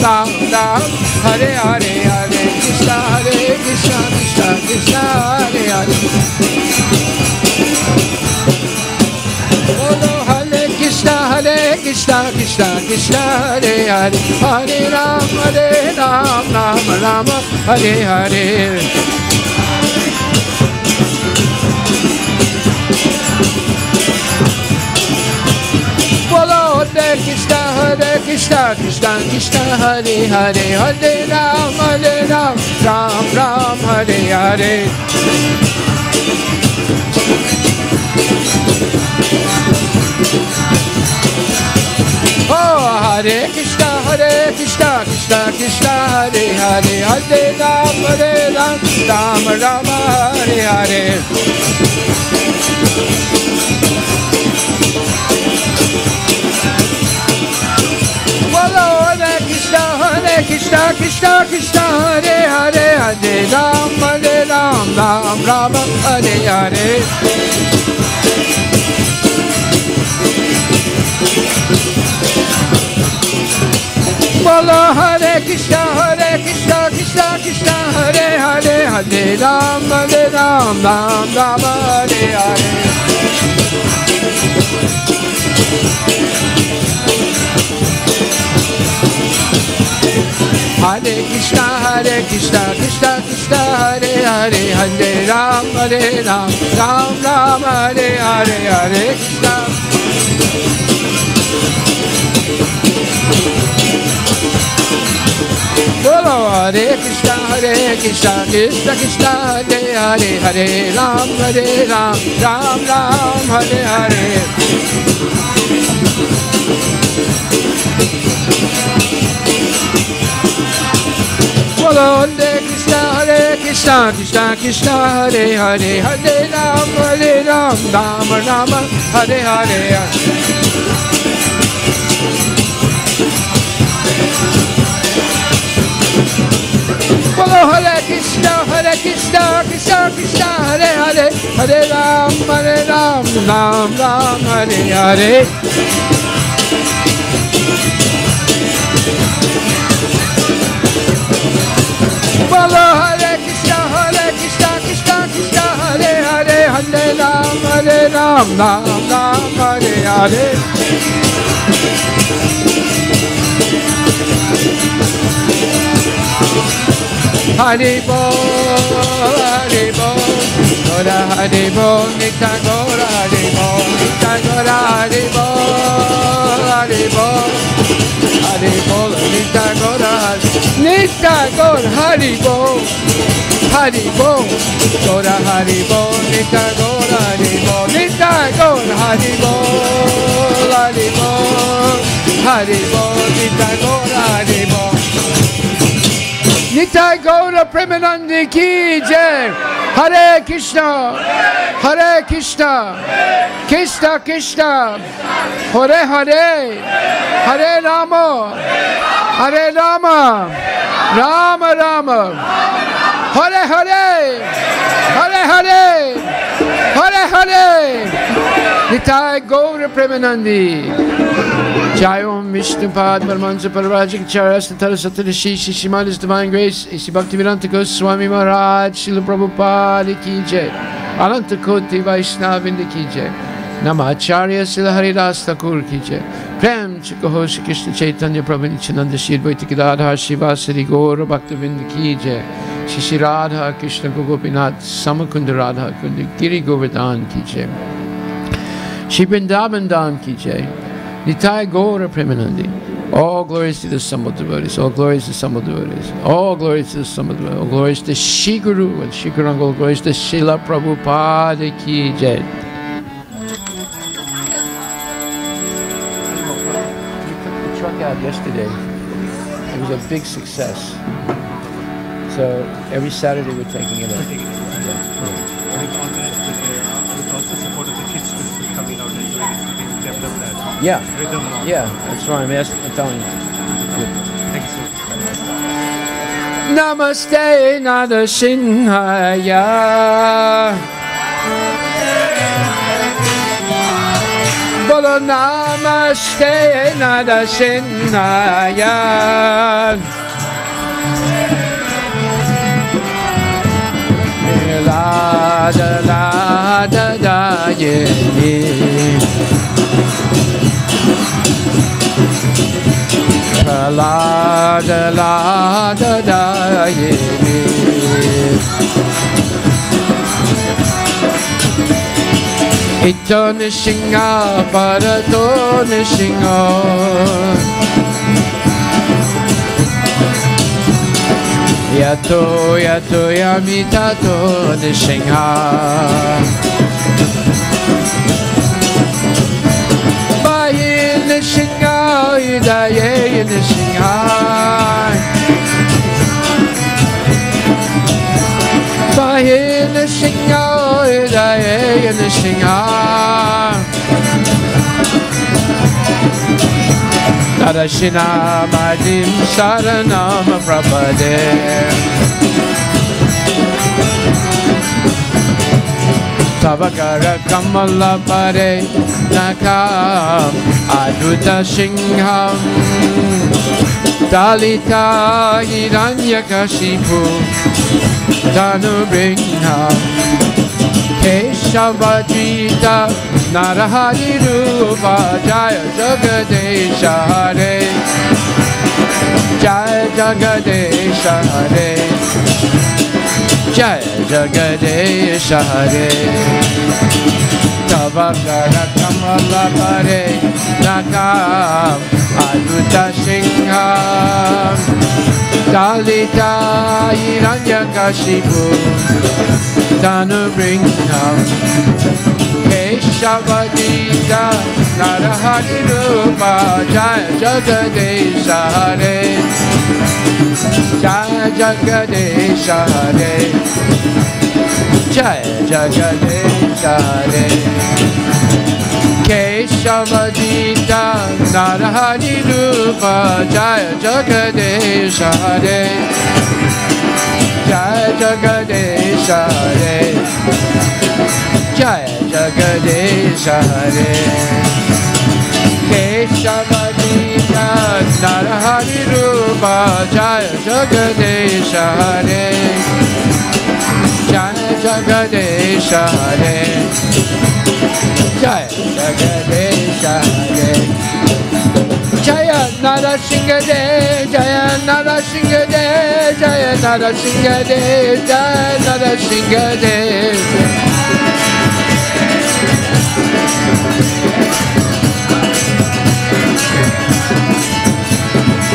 Ram Ram, Hare Hare, Hare Krishna, Krishna Hare Hare. Bolo Hare Krishna, Krishna Krishna, Hare Hare, Hare Ram, Ram Ram, Hare Hare. Hare Krishna, Krishna Hare Hare, Hare Ram, Ram Ram, Hare Hare. Oh, Hare Krishna, Krishna Hare Hare, Hare Ram, Ram Ram, Hare Hare. Krishna, Hare Hare, Hare Ram, Ram Ram, Hare Hare. Bolo Hare Krishna, Krishna Hare Hare, Hare Ram, Ram Ram, Hare Hare. Hare Krishna, Krishna Hare Hare, Hare Ram, Ram Ram, Hare Hare, Hare Krishna. Bolo Hare Krishna, Krishna Hare Hare, Hare Ram, Ram Ram, Hare Hare. Bolo Hare Krishna, Krishna Krishna Krishna Hare Hare Hare Ram Ram Rama Hare Hare Bolo Hare Krishna Krishna Krishna Hare Hare Hare Ram Ram Hare Hare Bolo Hare Krishna Krishna Krishna Hare Hare Hare Ram Ram Hare Hare Hari Bol, Gora Hari Bol, Nitya Gora Hari Bol, Nitya Gora Hari Bol, Hari Bol, Hari Bol, Nitya Gora Hari Bol, Hari Bol, Gora Hari Bol, Nitya Gora Hari Bol, Nitya Gora Hari Bol, Hari Bol, Hari Bol, Nitya Gora Hari Bol. Nitai Gaura Premanandi Ki Jai. Hare Krishna, Hare Krishna, Krishna Krishna, Hare Hare, Hare Rama, Hare Rama, Rama Rama, Hare Hare, Hare Hare, Hare Hare. Nitai Gaura Premanandi. Jai Om Vishnu Pad Paramahansa Parivajika Charasta Tarasatara Shimal His Divine Grace, Isi Bhaktivedanta Goswami Maharaj, Srila Prabhupada Ki Jai, Ananta Koti Vaishnavinda Ki Jai, Namacharya Srila Harivilas Thakur Ki Jai, Prem Chikaho Shri Krishna Chaitanya Prabhu Nityananda Shri Advaita Gadadhar Shivasari Gaura Bhaktivinda Ki Jai, Shri Radha Krishna Gopinath Samakunda Radha Kunda Giri Govardhan Ki Jai, Shri Vrindavan Dham Ki Jai, Nitai Gaura Premanandi. All glories to the assembled devotees. All glories to the assembled devotees. All glories to the assembled devotees. All glories to Shri Guru and Shri Guranga. All glories to Srila Prabhupada Ki Jai. We put the truck out yesterday. It was a big success. So every Saturday we're taking it out. Yeah, yeah, that's why I'm telling you. Thank you, sir. Namaste Nada Sinhaya. Bolo Namaste Nada Sinhaya. La da la da da yeah. La da la da da yeah. Ito nishinga para to nishinga. Yato yato yamita to nishinga. Bayin nishinga. Idaye in the Shanghai, Baye in the Shanghai, Idaye in the Shanghai. Narashina Madim Saranam Prabhade. Tavakara Kamala Pare Nakam Adhuta Singham Dalita Hiranyakashipu Danu Bringham Keshavajita Narahari Rupa Jaya Jagadesha Hare Jaya Jagadesha Hare Jaya Jagadesha Hare Tavakara Kamala Pare Nakam Adhuta Singham Dalita Hiranyakashipu Danu Bringham Keshavadita Narahari Rupa Jaya Jagadesha Hare Jaya Jagadesha Hare Jaya Jagadesha Hare Keshavadita Narahari Rupa Jaya Jagadesha Hare Jaya Jagadesha Hare Jaya Jagadesha Hare Keshavadita Narahari Rupa Jaya Jagadesha Hare Jaya Jagadesha Hare Jaya Jagadesha Hare Jaya Narasingade Jaya Narasingade Jaya Narasingade Jaya Narasingade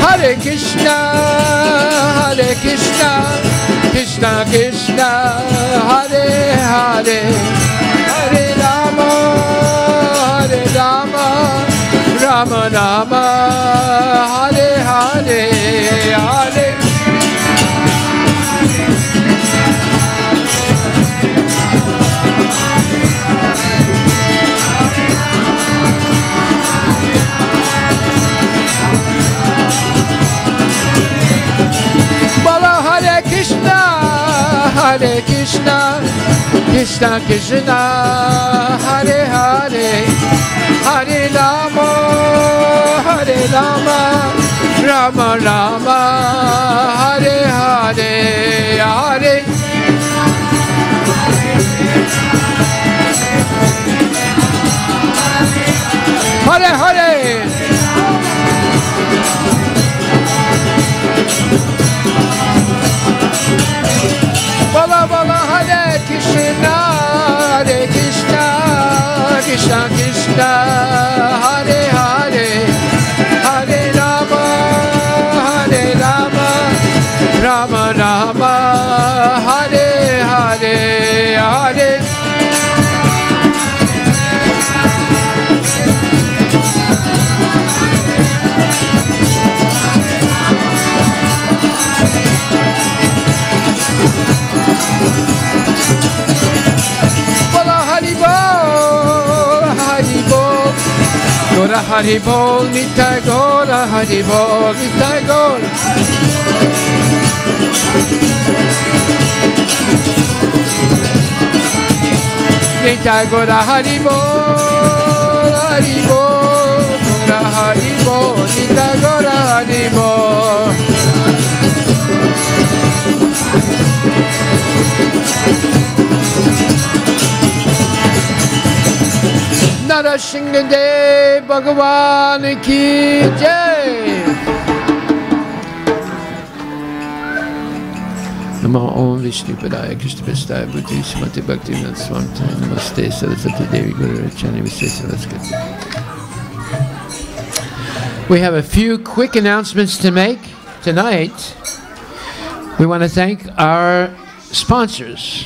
Hare Krishna Krishna Krishna Hare Hare Hare Rama Rama Rama Hare Hare Hare Bala Hare Krishna Krishna Krishna Hare Hare Hare Rama Rama Rama Hare Hare Hare Hare Hare Bala Bala Hare Krishna Krishna Krishna Hare Hare Hare Rama Rama Rama Hare Hare Hare Gora Hari Bol, Nitai Gora Hari Bol, Nitai Gora. Nitai Gora Hari Bol, Hari Bol, Gora Hari Bol, Nitai Gora Hari Bol. Narasingade Bhagavan ki jai. Namo Om Vishnu Padaya Krishna Prestaya Buddhi Srimati Bhakti Vinod Swamita Namaste Saraswati Devi Guru Rachani Visesa. Let's get there. We have a few quick announcements to make tonight. We want to thank our sponsors.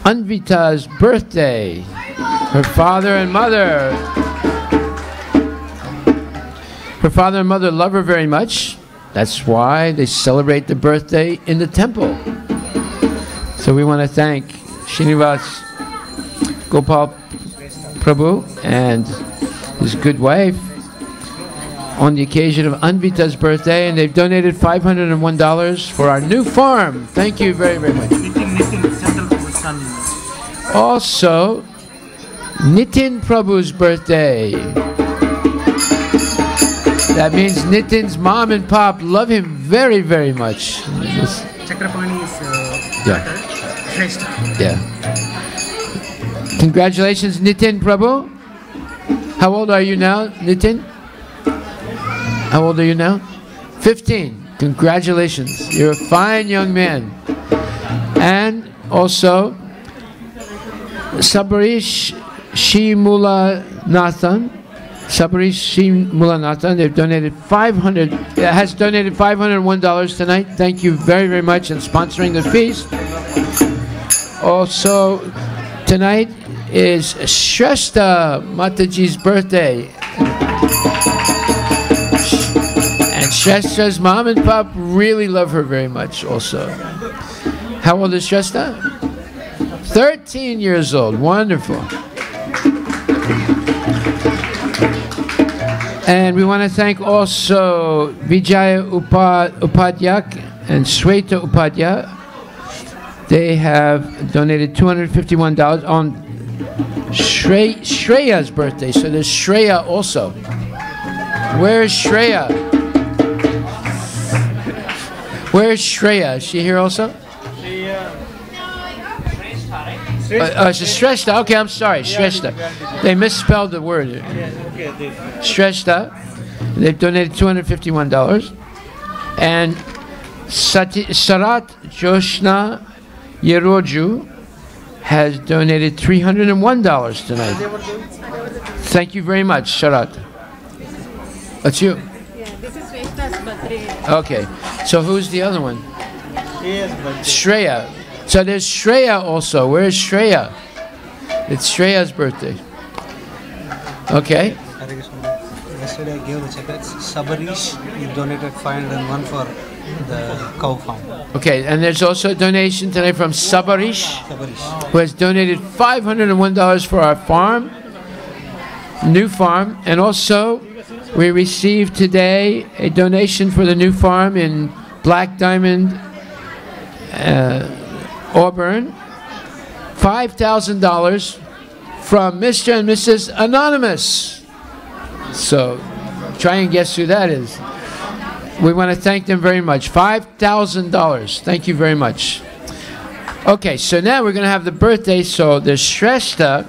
Anvita's birthday. Her father and mother. Her father and mother love her very much. That's why they celebrate the birthday in the temple. So we want to thank Harivilas Prabhu and his good wife on the occasion of Anvita's birthday, and they've donated $501 for our new farm. Thank you very, very much. Also, Nitin Prabhu's birthday. That means Nitin's mom and pop love him very, very much. Chakrapani's Yeah. Congratulations, Nitin Prabhu. How old are you now, Nitin? How old are you now? 15. Congratulations. You're a fine young man. And also, Sabarish Shimulanathan. They've donated has donated $501 tonight. Thank you very, very much in sponsoring the feast. Also, tonight is Shrestha Mataji's birthday. And Shrestha's mom and pop really love her very much also. How old is Shrestha? 13 years old. Wonderful. And we want to thank also Vijaya Upadhyak and Sweta Upadhyak. They have donated $251 on Shreya's birthday. So there's Shreya also. Where's Shreya? Where's Shreya? Is she here also? It's Shrestha. Okay, I'm sorry. Shrestha. They misspelled the word. Shrestha. They've donated $251. And Sarat Joshna Yeroju has donated $301 tonight. Thank you very much, Sarat. That's you. Yeah, this is Sweta's birthday. Okay. So who's the other one? Shreya. So there's Shreya also. Where's Shreya? It's Shreya's birthday. Okay. Yesterday I gave the check. Sabarish, he donated 501 for the cow farm. Okay, and there's also a donation today from Sabarish, who has donated $501 for our farm, new farm, and also we received today a donation for the new farm in Black Diamond, Auburn, $5,000 from Mr. and Mrs. Anonymous. So try and guess who that is. We want to thank them very much. $5,000. Thank you very much. Okay, so now we're going to have the birthday. So there's Shrestha,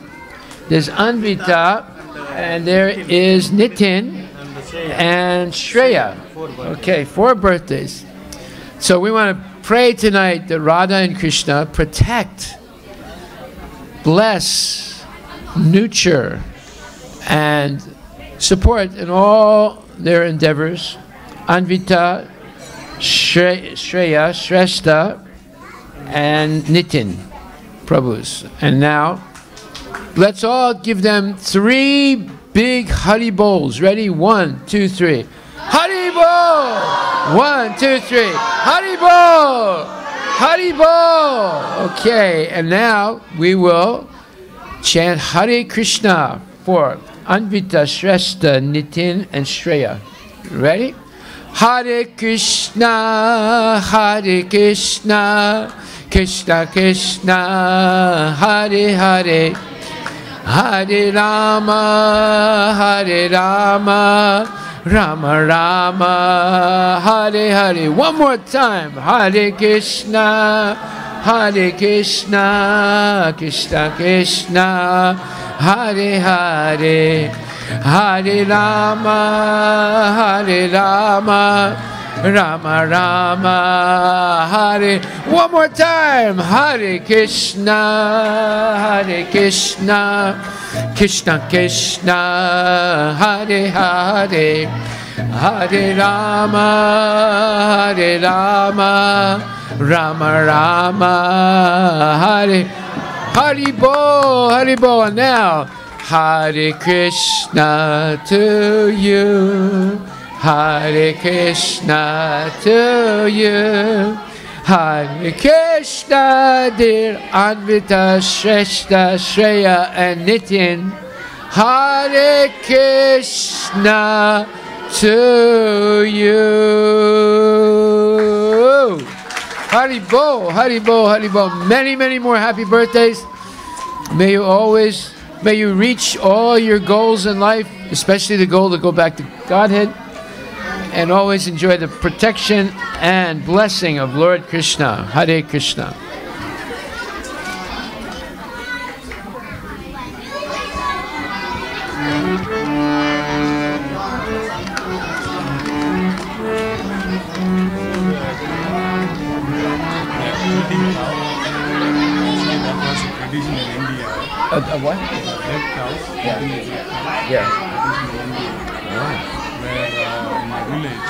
there's Anvita, and there is Nitin and Shreya. Okay, 4 birthdays. So we want to pray tonight that Radha and Krishna protect, bless, nurture, and support in all their endeavors. Anvita, Shreya, Shrestha, and Nitin Prabhus. And now, let's all give them 3 big Hari Bols. Ready? 1, 2, 3. Hari Bol! 1, 2, 3. Hari Bol! Hari Bol! Okay, and now we will chant Hare Krishna for Anvita, Shrestha, Nitin, and Shreya. Ready? Hare Krishna, Krishna Krishna, Hare Hare, Hare Rama, Rama Rama, Hare Hare. One more time. Hare Krishna, Krishna Krishna, Hare Hare, Hare Rama, Rama Rama, Hare. One more time. Hare Krishna, Krishna Krishna, Hare Hare, Hare Rama, Rama Rama, Hare. Haribo, Haribo. And now, Hare Krishna to you, Hare Krishna to you, Hare Krishna, dear Anvita, Shrestha, Shreya, and Nitin. Hare Krishna to you. Haribo, Haribo, Haribo. Many, many more happy birthdays. May you reach all your goals in life, especially the goal to go back to Godhead, and always enjoy the protection and blessing of Lord Krishna. Hare Krishna. A what? Red cow. Yeah. Yeah. Yeah. Where in my village